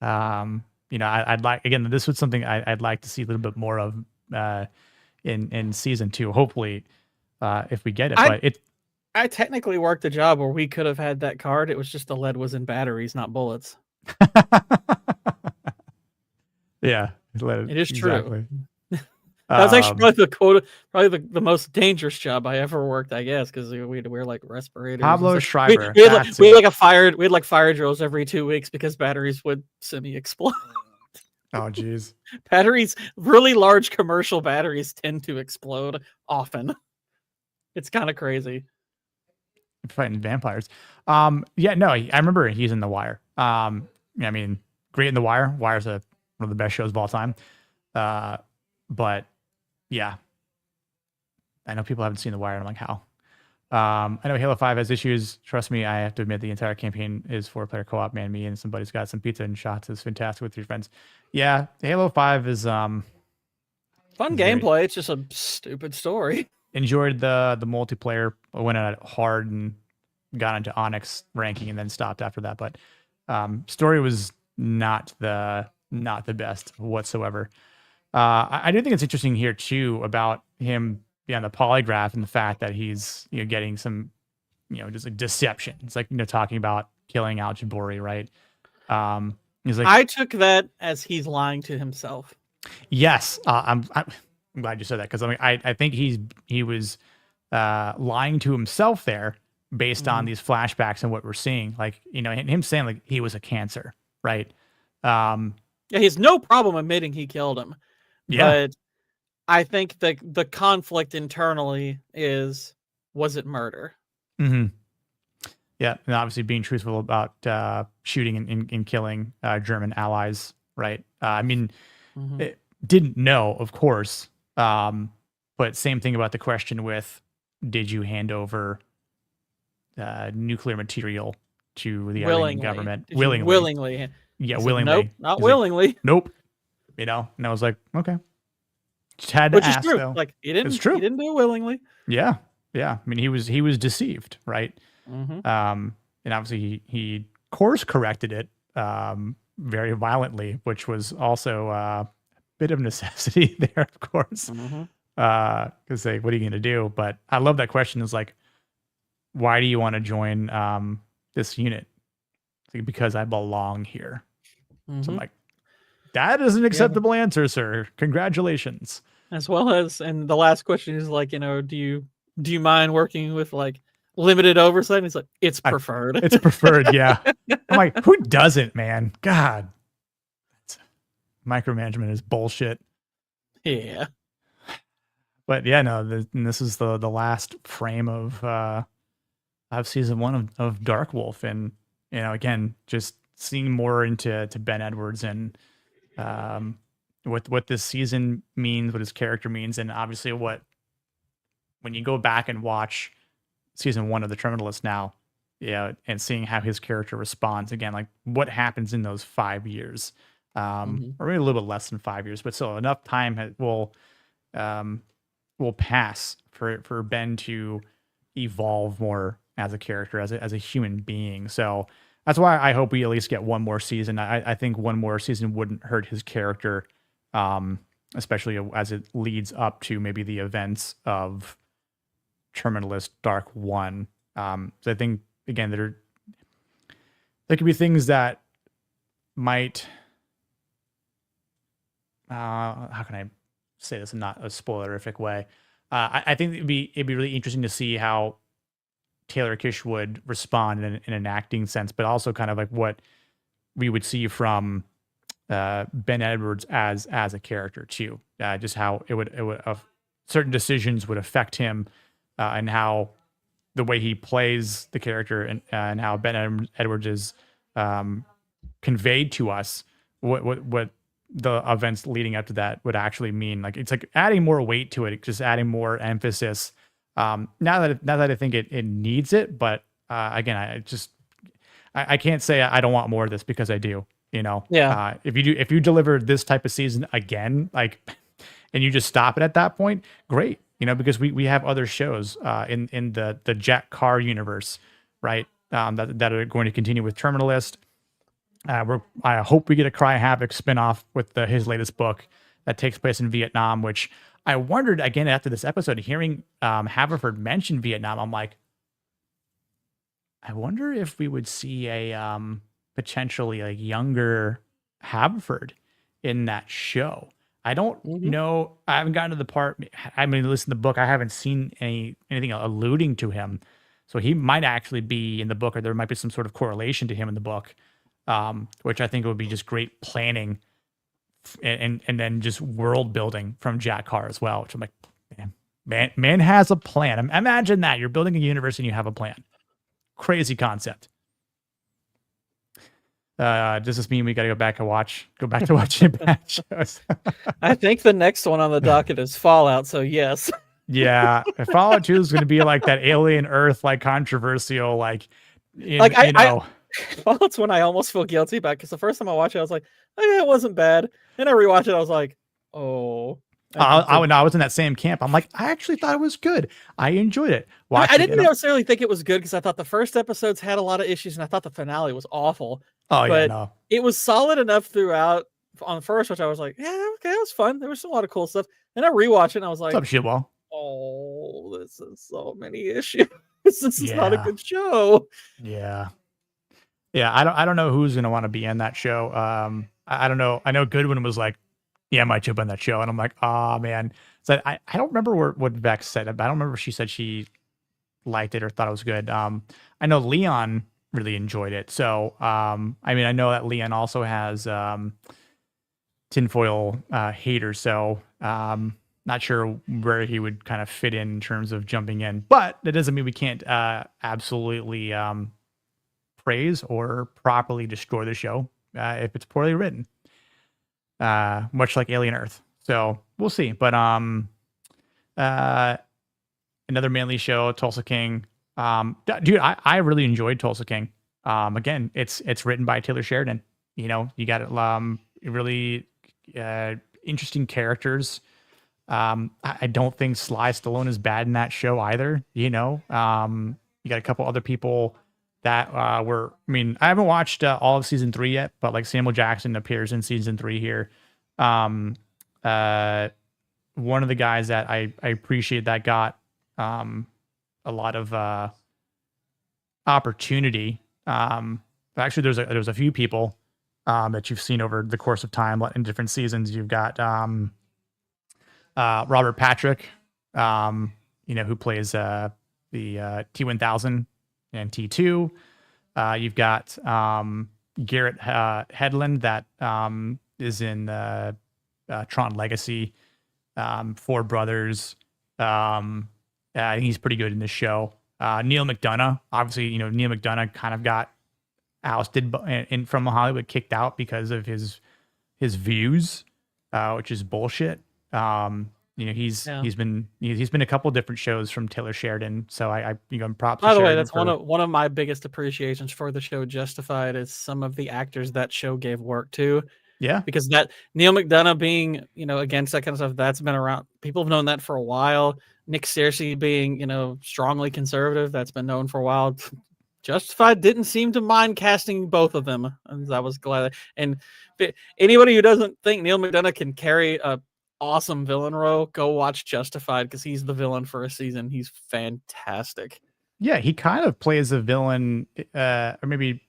B: I'd like, again, this was something I'd like to see a little bit more of in season 2. Hopefully, if we get it, but
C: I technically worked a job where we could have had that card. It was just the lead was in batteries, not bullets.
B: Yeah,
C: it is
B: exactly.
C: True. That was actually probably the most dangerous job I ever worked, I guess, because we had to wear like respirators.
B: Pablo Schreiber.
C: We had fire drills every 2 weeks because batteries would semi-explode.
B: Oh, geez.
C: Batteries, really large commercial batteries, tend to explode often. It's kind of crazy.
B: Fighting vampires. I remember he's in The Wire. I mean, great in The Wire. Wire's one of the best shows of all time. But yeah, I know people haven't seen The Wire. And I'm like, how? I know Halo 5 has issues. Trust me, I have to admit the entire campaign is 4-player co-op. Man, me and somebody's got some pizza and shots is fantastic with your friends. Yeah, Halo 5 is
C: fun gameplay. It's just a stupid story.
B: Enjoyed the multiplayer. I went at it hard and got into Onyx ranking and then stopped after that. But story was not the best whatsoever. I do think it's interesting here too about him being the polygraph and the fact that he's getting some just like deception. It's like talking about killing Al Jabori, right? He's like,
C: I took that as he's lying to himself.
B: Yes, I'm glad you said that, because I think he was lying to himself there based on these flashbacks and what we're seeing, like him saying like he was a cancer, right?
C: Yeah, he has no problem admitting he killed him.
B: Yeah.
C: But I think the conflict internally was it murder?
B: Mm-hmm. Yeah, and obviously being truthful about shooting and killing German allies, right? I mean, it didn't know, of course, but same thing about the question with, did you hand over nuclear material to the Iranian government?
C: Willingly.
B: Yeah,
C: He
B: willingly.
C: Said, nope, not willingly.
B: Like, nope. And I was like, okay. Just had to
C: Which
B: ask,
C: is true.
B: though.
C: Like he didn't.
B: It's true.
C: He didn't do it willingly.
B: Yeah. I mean, he was deceived, right?
C: Mm-hmm.
B: And obviously he course corrected it very violently, which was also a bit of necessity there, of course. Because what are you going to do? But I love that question. Is like, why do you want to join this unit? Like, because I belong here. So I'm like, that is an acceptable answer, sir. Congratulations.
C: As well as, and the last question is like, do you mind working with like limited oversight? And it's like, it's preferred.
B: It's preferred, yeah. I'm like, who doesn't, man? God. Micromanagement is bullshit.
C: Yeah.
B: But yeah, no, this is the last frame of season 1 of Dark Wolf, and again, just seeing more into Ben Edwards and what this season means, what his character means, and obviously when you go back and watch season 1 of The Terminalist now, and seeing how his character responds again, like what happens in those 5 years, or maybe a little bit less than 5 years, but still enough time will pass for Ben to evolve more as a character, as a human being. So that's why I hope we at least get one more season. I think one more season wouldn't hurt his character, especially as it leads up to maybe the events of Terminalist Dark 1. So I think, again, there could be things that might, how can I say this in not a spoilerific way? I think it'd be really interesting to see how Taylor Kish would respond in an acting sense, but also kind of like what we would see from Ben Edwards as a character too. Just how it would certain decisions would affect him, and how the way he plays the character and how Ben Edwards is conveyed to us, what the events leading up to that would actually mean. Like, it's like adding more weight to it, just adding more emphasis. Now that I think it needs it, but again, I can't say I don't want more of this, because I do.
C: Yeah.
B: If you deliver this type of season again, like, and you just stop it at that point, great. Because we have other shows in the Jack Carr universe, right? That are going to continue with Terminalist. I hope we get a Cry Havoc spinoff with his latest book that takes place in Vietnam, which I wondered, again, after this episode, hearing Haverford mention Vietnam, I'm like, I wonder if we would see a potentially like younger Haverford in that show. I don't know. I haven't gotten to the part. I mean, listen to the book. I haven't seen anything alluding to him. So he might actually be in the book, or there might be some sort of correlation to him in the book, which I think would be just great planning and then just world building from Jack Carr as well, which I'm like, man has a plan. Imagine that. You're building a universe and you have a plan. Crazy concept. Does this mean we got to go back to watching bad shows?
C: I think the next one on the docket is Fallout, so yes.
B: Yeah, Fallout 2 is going to be like that Alien Earth, like controversial,
C: Fallout's one I almost feel guilty about, because the first time I watched it, I was like, oh, yeah, it wasn't bad. Then I rewatched it, I was like, oh.
B: I was in that same camp. I'm like, I actually thought it was good. I enjoyed it.
C: I didn't necessarily think it was good, because I thought the first episodes had a lot of issues, and I thought the finale was awful.
B: Oh,
C: but
B: yeah, no.
C: It was solid enough throughout on the first, which I was like, yeah, okay, it was fun. There was a lot of cool stuff. And I rewatched it, and I was like,
B: What's up, Shitwall?
C: oh, this is so many issues. This is not a good show.
B: Yeah. Yeah, I don't know who's gonna want to be in that show. I don't know. I know Goodwin was like, yeah, I might jump on that show, and I'm like, oh man. So I don't remember what Vex said. I don't remember if she said she liked it or thought it was good. I know Leon really enjoyed it. So I mean, I know that Leon also has tinfoil haters. So not sure where he would kind of fit in terms of jumping in, but that doesn't mean we can't absolutely praise or properly destroy the show if it's poorly written, much like Alien Earth. So we'll see. But another manly show, Tulsa King. Dude, I really enjoyed Tulsa King. Again, it's written by Taylor Sheridan. You got really interesting characters. I don't think Sly Stallone is bad in that show either. You got a couple other people that were. I mean, I haven't watched all of season 3 yet, but like Samuel Jackson appears in season 3 here. One of the guys that I appreciate that got a lot of opportunity. Actually, there's a few people that you've seen over the course of time in different seasons. You've got Robert Patrick, who plays the T-1000 and T2. You've got Garrett Hedlund that is in Tron Legacy, Four Brothers. I think he's pretty good in this show. Neil McDonough, obviously, Neil McDonough kind of got ousted and from Hollywood, kicked out because of his views, which is bullshit. He's been a couple different shows from Taylor Sheridan, so I'm props.
C: By
B: to
C: the way,
B: Sheridan
C: that's
B: for,
C: one of my biggest appreciations for the show Justified is some of the actors that show gave work to.
B: Yeah,
C: because that Neil McDonough being, against that kind of stuff, that's been around. People have known that for a while. Nick Searcy being, strongly conservative, that's been known for a while. Justified didn't seem to mind casting both of them, and I was glad. And anybody who doesn't think Neil McDonough can carry a awesome villain role, go watch Justified because he's the villain for a season. He's fantastic.
B: yeah, he kind of plays a villain, or maybe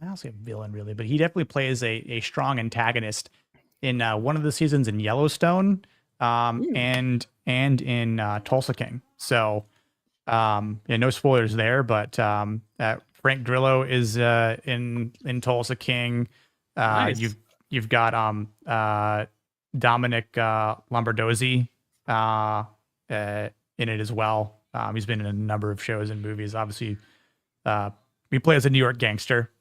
B: I don't say a villain really, but he definitely plays a strong antagonist in one of the seasons in Yellowstone, and in Tulsa King. So, no spoilers there, but Frank Grillo is in Tulsa King.
C: Nice.
B: You've got Dominic Lombardozzi in it as well. He's been in a number of shows and movies. Obviously, he plays a New York gangster.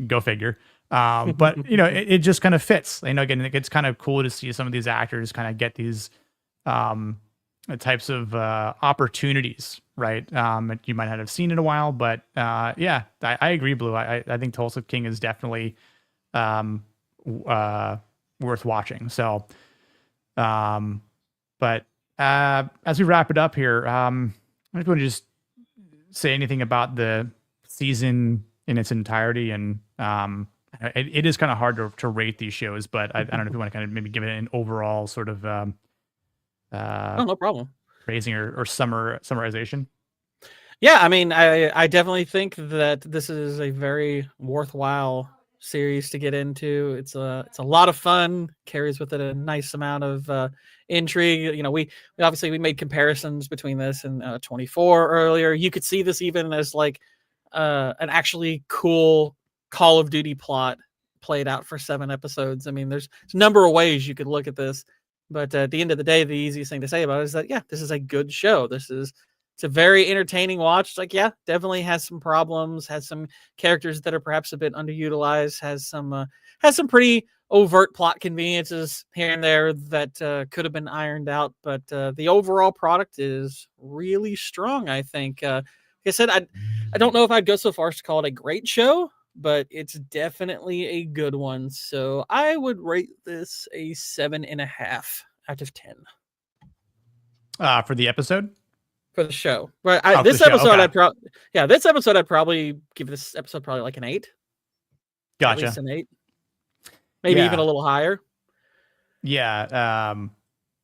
B: Go figure. But it just kind of fits. Again, it's kind of cool to see some of these actors kind of get these types of opportunities, right? You might not have seen in a while, but yeah, I agree, Blue. I think Tulsa King is definitely worth watching. So, but as we wrap it up here, I just want to just say anything about the season in its entirety, and it is kind of hard to rate these shows, but I don't know if you want to kind of maybe give it an overall sort of
C: no problem.
B: phrasing or summarization.
C: Yeah, I mean, I definitely think that this is a very worthwhile series to get into. It's a lot of fun, carries with it a nice amount of intrigue. We obviously we made comparisons between this and 24 earlier. You could see this even as like an actually cool Call of Duty plot played out for 7 episodes. I mean, there's a number of ways you could look at this, but at the end of the day, the easiest thing to say about it is that, yeah, this is a good show. It's a very entertaining watch. Like, yeah, definitely has some problems, has some characters that are perhaps a bit underutilized, has some pretty overt plot conveniences here and there that could have been ironed out. But the overall product is really strong, I think. Like I said, I don't know if I'd go so far as to call it a great show, but it's definitely a good one. So I would rate this a 7.5 out of 10.
B: For the episode?
C: For the show. But
B: this episode,
C: okay. This episode I'd probably give this episode probably like an 8.
B: Gotcha.
C: At least an 8. Maybe even a little higher.
B: Yeah.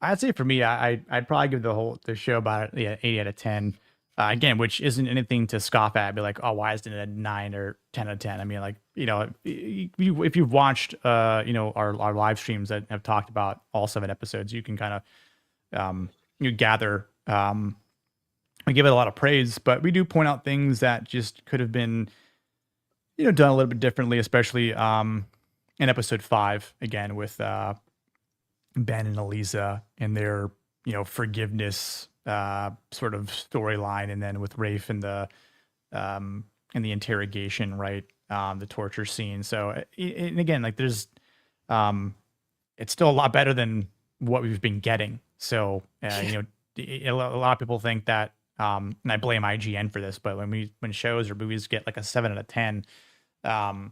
B: I'd say for me, I'd probably give the show about 8 out of 10. Again, which isn't anything to scoff at. Be like, oh, why isn't it a 9 or 10 out of 10? I mean, like, if you've watched, our live streams that have talked about all 7 episodes, you can kind of, you gather, we give it a lot of praise, but we do point out things that just could have been, done a little bit differently, especially, in episode 5, again, with, Ben and Eliza and their, forgiveness, sort of storyline, and then with Rafe and the interrogation, right, the torture scene. So, and again, like there's it's still a lot better than what we've been getting. So a lot of people think that, and I blame IGN for this, but when shows or movies get like a 7 out of 10, I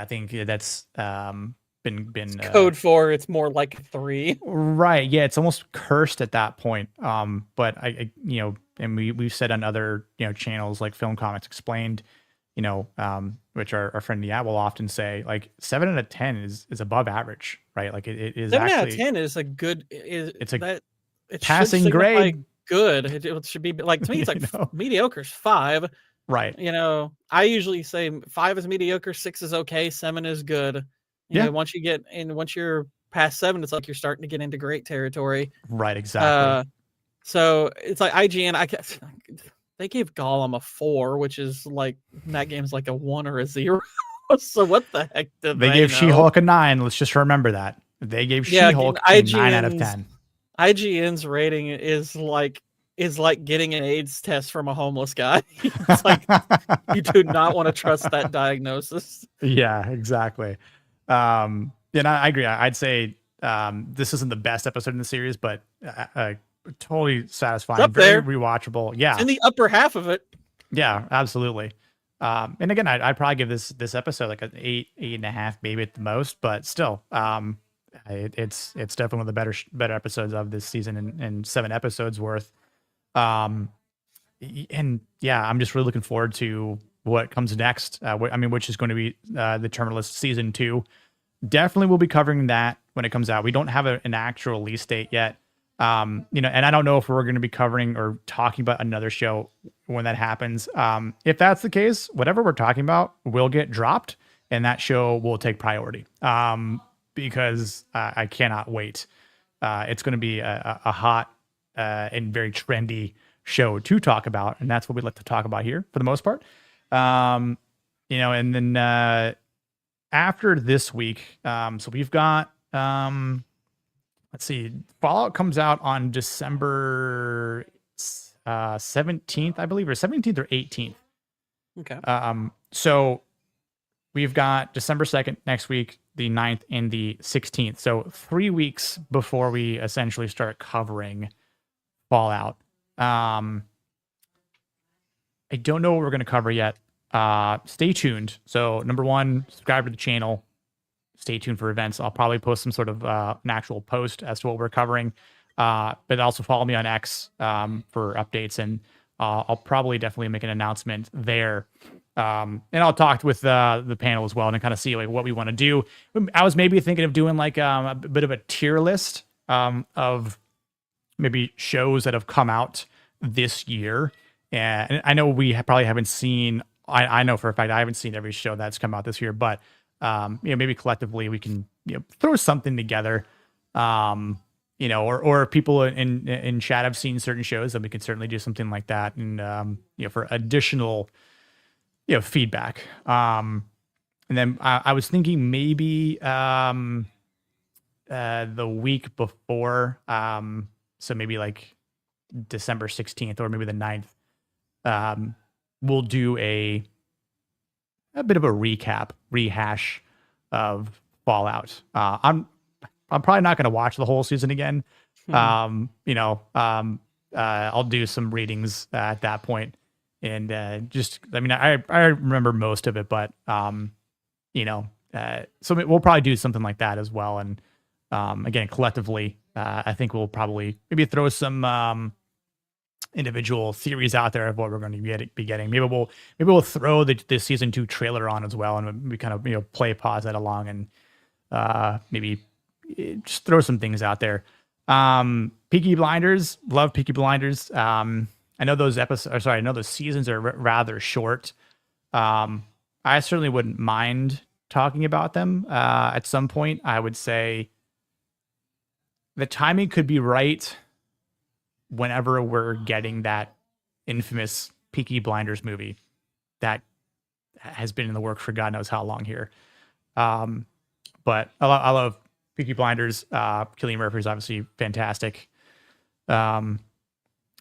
B: think that's been
C: code for it's more like 3.
B: Right. Yeah, it's almost cursed at that point. But I and we've said on other channels like Film Comics Explained, which our friend Nia will often say, like 7 out of 10 is above average, right? Like it is
C: 7
B: actually
C: out of 10 is a good.
B: It's a
C: it
B: passing
C: should signify
B: grade.
C: Good. It should be like, to me, it's like mediocre's 5.
B: Right.
C: I usually say 5 is mediocre, 6 is okay, 7 is good. Once you're past 7, it's like you're starting to get into great territory.
B: Right. Exactly.
C: So it's like IGN. They gave Gollum a 4, which is like that game's like a 1 or a 0. So what the heck did they
B: gave
C: know?
B: She-Hulk a 9? Let's just remember that they gave She-Hulk a 9 out of 10.
C: IGN's rating is like is like getting an AIDS test from a homeless guy. It's like you do not want to trust that diagnosis.
B: Yeah, exactly. And I agree. I'd say this isn't the best episode in the series, but totally satisfying,
C: up
B: very
C: there.
B: rewatchable.
C: It's
B: Yeah,
C: in the upper half of it.
B: yeah, absolutely. And again, I'd probably give this episode like an 8.5, maybe at the most, but still, it's definitely one of the better episodes of this season, and 7 episodes worth. And yeah, I'm just really looking forward to what comes next. Which is going to be the Terminalist season 2. Definitely we'll be covering that when it comes out. We don't have an actual release date yet. And I don't know if we're going to be covering or talking about another show when that happens. If that's the case, whatever we're talking about will get dropped, and that show will take priority. Because I cannot wait. It's going to be a hot and very trendy show to talk about, and that's what we like to talk about here for the most part. And then after this week, so we've got let's see, Fallout comes out on December 17th, I believe, or 17th or 18th.
C: Okay.
B: So we've got December 2nd next week, the 9th and the 16th. So 3 weeks before we essentially start covering Fallout. I don't know what we're going to cover yet. Stay tuned. So number 1, subscribe to the channel. Stay tuned for events. I'll probably post some sort of an actual post as to what we're covering. But also follow me on X for updates, and I'll probably definitely make an announcement there. And I'll talk with the panel as well and kind of see like what we want to do. I was maybe thinking of doing like a bit of a tier list of maybe shows that have come out this year. And I know we probably haven't seen, I know for a fact I haven't seen every show that's come out this year, but maybe collectively we can throw something together. Or if people in chat have seen certain shows, then we can certainly do something like that. And for additional feedback. And then I was thinking maybe the week before, so maybe like December 16th or maybe the 9th, we'll do a bit of a rehash of Fallout. I'm probably not going to watch the whole season again. I'll do some readings at that point, and I remember most of it, but so we'll probably do something like that as well. And again, collectively, I think we'll probably maybe throw some individual theories out there of what we're going to be getting. Maybe we'll throw the season 2 trailer on as well, and we kind of pause that along, and maybe just throw some things out there. Peaky Blinders, love Peaky Blinders. I know those seasons are rather short. I certainly wouldn't mind talking about them at some point. I would say the timing could be right whenever we're getting that infamous Peaky Blinders movie that has been in the works for God knows how long here. But I love Peaky Blinders. Cillian Murphy is obviously fantastic as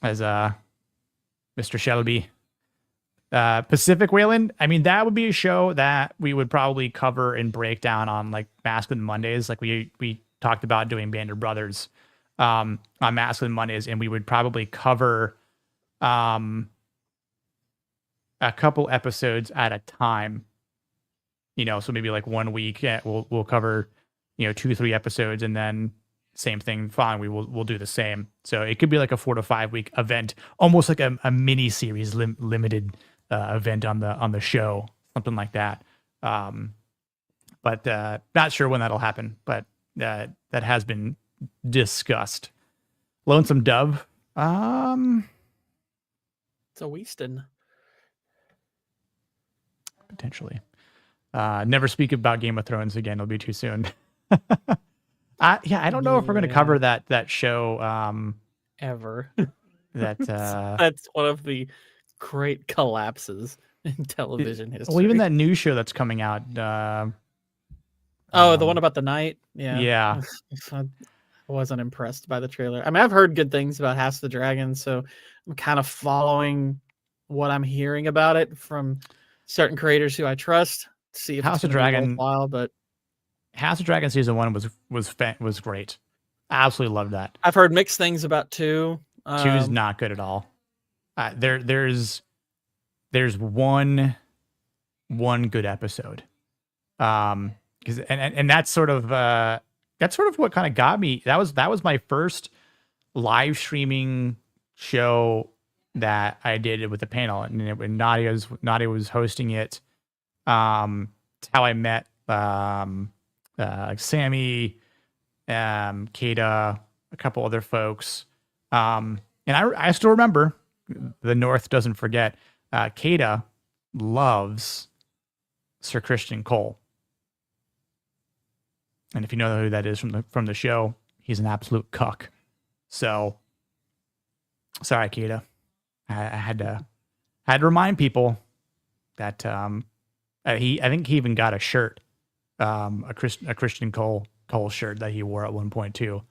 B: Mr. Shelby. Pacific Wayland, that would be a show that we would probably cover and break down on like Masculine Mondays, like we talked about doing Band of Brothers on Masculine Mondays, and we would probably cover a couple episodes at a time. So maybe like 1 week, we'll cover 2-3 episodes, and then same thing following we'll do the same. So it could be like a 4 to 5 week event, almost like a mini series limited event on the show, something like that. But not sure when that'll happen, but that has been discussed. Lonesome Dove.
C: It's a Weaston.
B: Potentially. Never speak about Game of Thrones again. It'll be too soon. I don't know if we're going to cover that show
C: ever.
B: That's
C: one of the great collapses in television history.
B: Well, even that new show that's coming out.
C: The one about the night. Yeah.
B: Yeah.
C: wasn't impressed by the trailer. I mean, I've heard good things about House of the Dragon, so I'm kind of following what I'm hearing about it from certain creators who I trust to see if
B: House
C: it's
B: of
C: going to be
B: Dragon.
C: worthwhile. But
B: House of Dragon season 1 was great. I absolutely loved that.
C: I've heard mixed things about 2.
B: 2 is not good at all. There's one good episode. Because and that's sort of what kind of got me. That was my first live streaming show that I did with the panel, and when Nadia was hosting it. It's how I met Sammy, Kata, a couple other folks. And I still remember, the North doesn't forget, Kata loves Sir Christian Cole. And if you know who that is from the show, he's an absolute cuck. So sorry, Kata. I had to remind people that I think he even got a shirt, a Christian Cole shirt that he wore at one point too.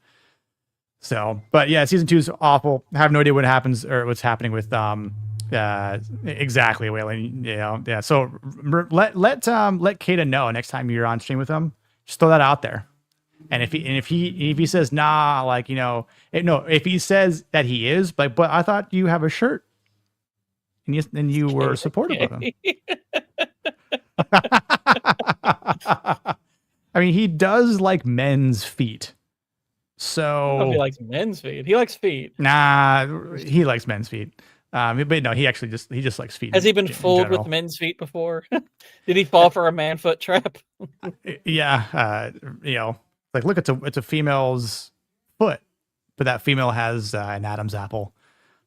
B: So, but yeah, season 2 is awful. I have no idea what happens or what's happening with exactly, Waylon. Yeah. So let Kata know next time you're on stream with him. Just throw that out there. And if he says nah, like, if he says that he is, but I thought you have a shirt, and you were supportive of him. I mean, he does like men's feet. So
C: he likes men's feet. He likes feet.
B: Nah, he likes men's feet. But no, he just likes feet.
C: Has he been fooled with men's feet before? Did he fall for a man foot trap?
B: Yeah, like look, it's a female's foot, but that female has an Adam's apple,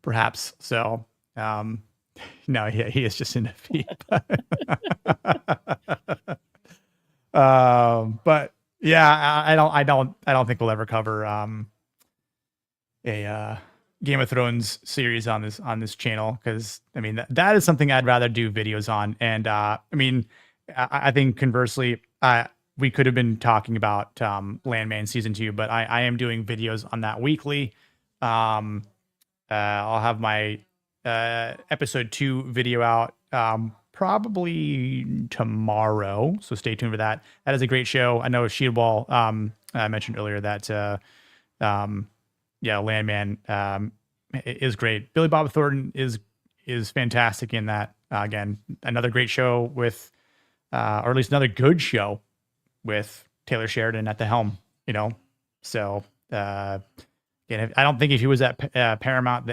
B: perhaps. So, no, he is just into feet. But yeah, I don't think we'll ever cover a Game of Thrones series on this channel, because I mean that is something I'd rather do videos on. And I mean, I think conversely, we could have been talking about Landman season 2, but I am doing videos on that weekly. I'll have my episode 2 video out probably tomorrow, so stay tuned for that. That is a great show. I know Shieldwall I mentioned earlier that Landman is great. Billy Bob Thornton is fantastic in that. Again, another great show with or at least another good show with Taylor Sheridan at the helm, So again, I don't think if he was at Paramount,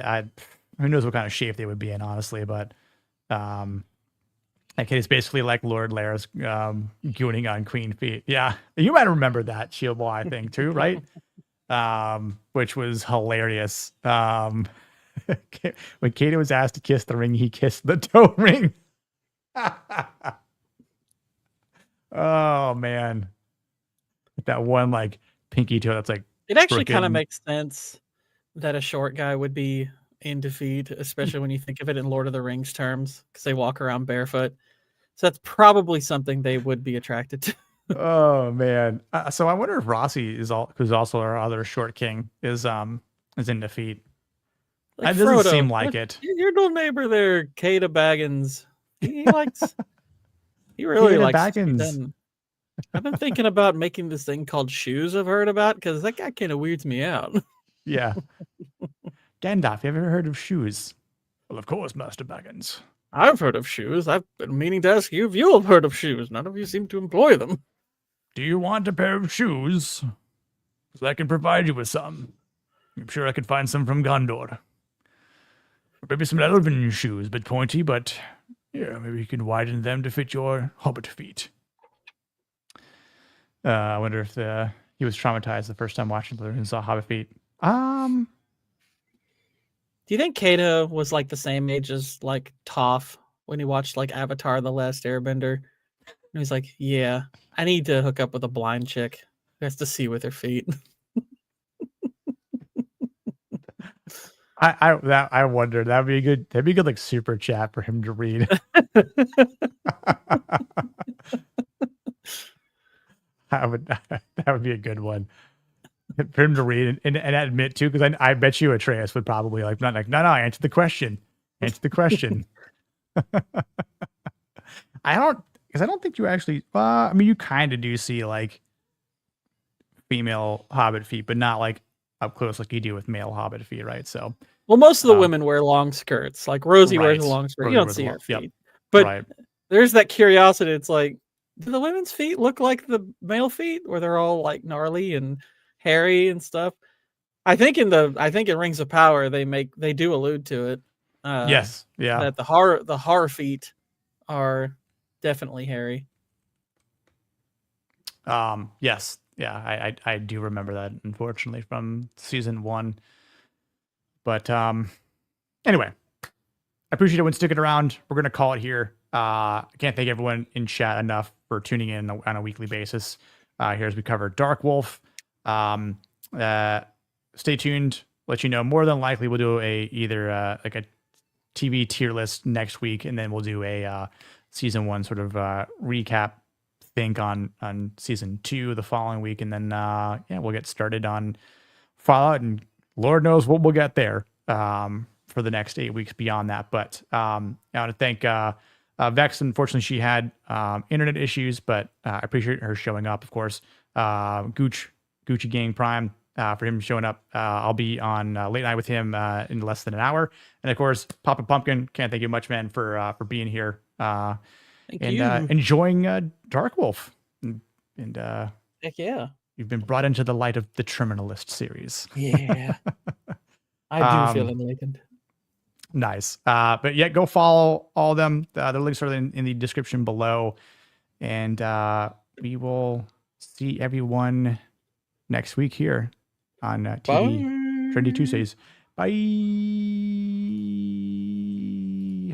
B: who knows what kind of shape they would be in, honestly. But that kid is basically like Lord Lairs gooning on Queen feet. Yeah, you might remember that Shield Wall, I think, too, right? Which was hilarious. When Kato was asked to kiss the ring, he kissed the toe ring. Oh man, that one like pinky toe that's like,
C: it actually kind of makes sense that a short guy would be into feet, especially when you think of it in Lord of the Rings terms, because they walk around barefoot. So that's probably something they would be attracted to.
B: Oh man, so I wonder if Rossi who's also our other short king, is into feet.
C: Like
B: it doesn't
C: Frodo,
B: seem like it.
C: Your little neighbor there, Kata Baggins, he likes. He really
B: Kata
C: likes.
B: Baggins.
C: I've been thinking about making this thing called shoes. I've heard about, because that guy kind of weirds me out.
B: Yeah. Gandalf, you ever heard of shoes? Well, of course, Master Baggins.
C: I've heard of shoes. I've been meaning to ask you if you have heard of shoes. None of you seem to employ them.
B: Do you want a pair of shoes? Because I can provide you with some. I'm sure I could find some from Gondor. Or maybe some elven shoes, bit pointy, but yeah, maybe you can widen them to fit your hobbit feet. I wonder if he was traumatized the first time watching and saw hobbit feet.
C: Do you think Kato was like the same age as like Toph when he watched like Avatar: The Last Airbender? And he's like, yeah, I need to hook up with a blind chick who has to see with her feet.
B: I wonder, that'd be good like super chat for him to read. That would be a good one. for him to read and admit to, because I bet you Atreus would probably like not like no, answer the question. Answer the question. I don't think you actually. I mean, you kind of do see like female hobbit feet, but not like up close like you do with male hobbit feet, right? So,
C: Well, most of the women wear long skirts. Like Rosie wears a
B: Right.
C: long skirt.
B: Rosie
C: You don't
B: wears
C: see
B: a
C: her
B: long-
C: feet.
B: yep.
C: But
B: right.
C: there's that curiosity. It's like, do the women's feet look like the male feet, where they're all like gnarly and hairy and stuff? I think in Rings of Power they do allude to it.
B: Yes. Yeah.
C: That the horror feet are definitely hairy.
B: Yes. Yeah. I do remember that, unfortunately, from season 1. But anyway, I appreciate everyone sticking around. We're gonna call it here. I can't thank everyone in chat enough for tuning in on a weekly basis. Here as we cover Dark Wolf. Stay tuned. Let you know. More than likely, we'll do either like a TV tier list next week, and then we'll do a season 1 sort of recap. Think on season 2 the following week, and then we'll get started on Fallout, and Lord knows what we'll get there for the next 8 weeks beyond that. But I want to thank Vex. Unfortunately, she had internet issues, but I appreciate her showing up. Of course, Gucci Gang Prime for him showing up. I'll be on late night with him in less than an hour, and of course, Papa Pumpkin. Can't thank you much, man, for being here.
C: Thank
B: and
C: you.
B: enjoying Dark Wolf. And
C: Heck yeah.
B: you've been brought into the light of the Terminalist series.
C: Yeah. I do feel enlightened.
B: Nice. But yeah, go follow all of them. The links are in the description below. And we will see everyone next week here on TV Trendy Tuesdays. Bye.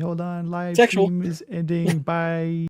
B: Hold on. Live
C: Sexual.
B: stream is ending. Bye.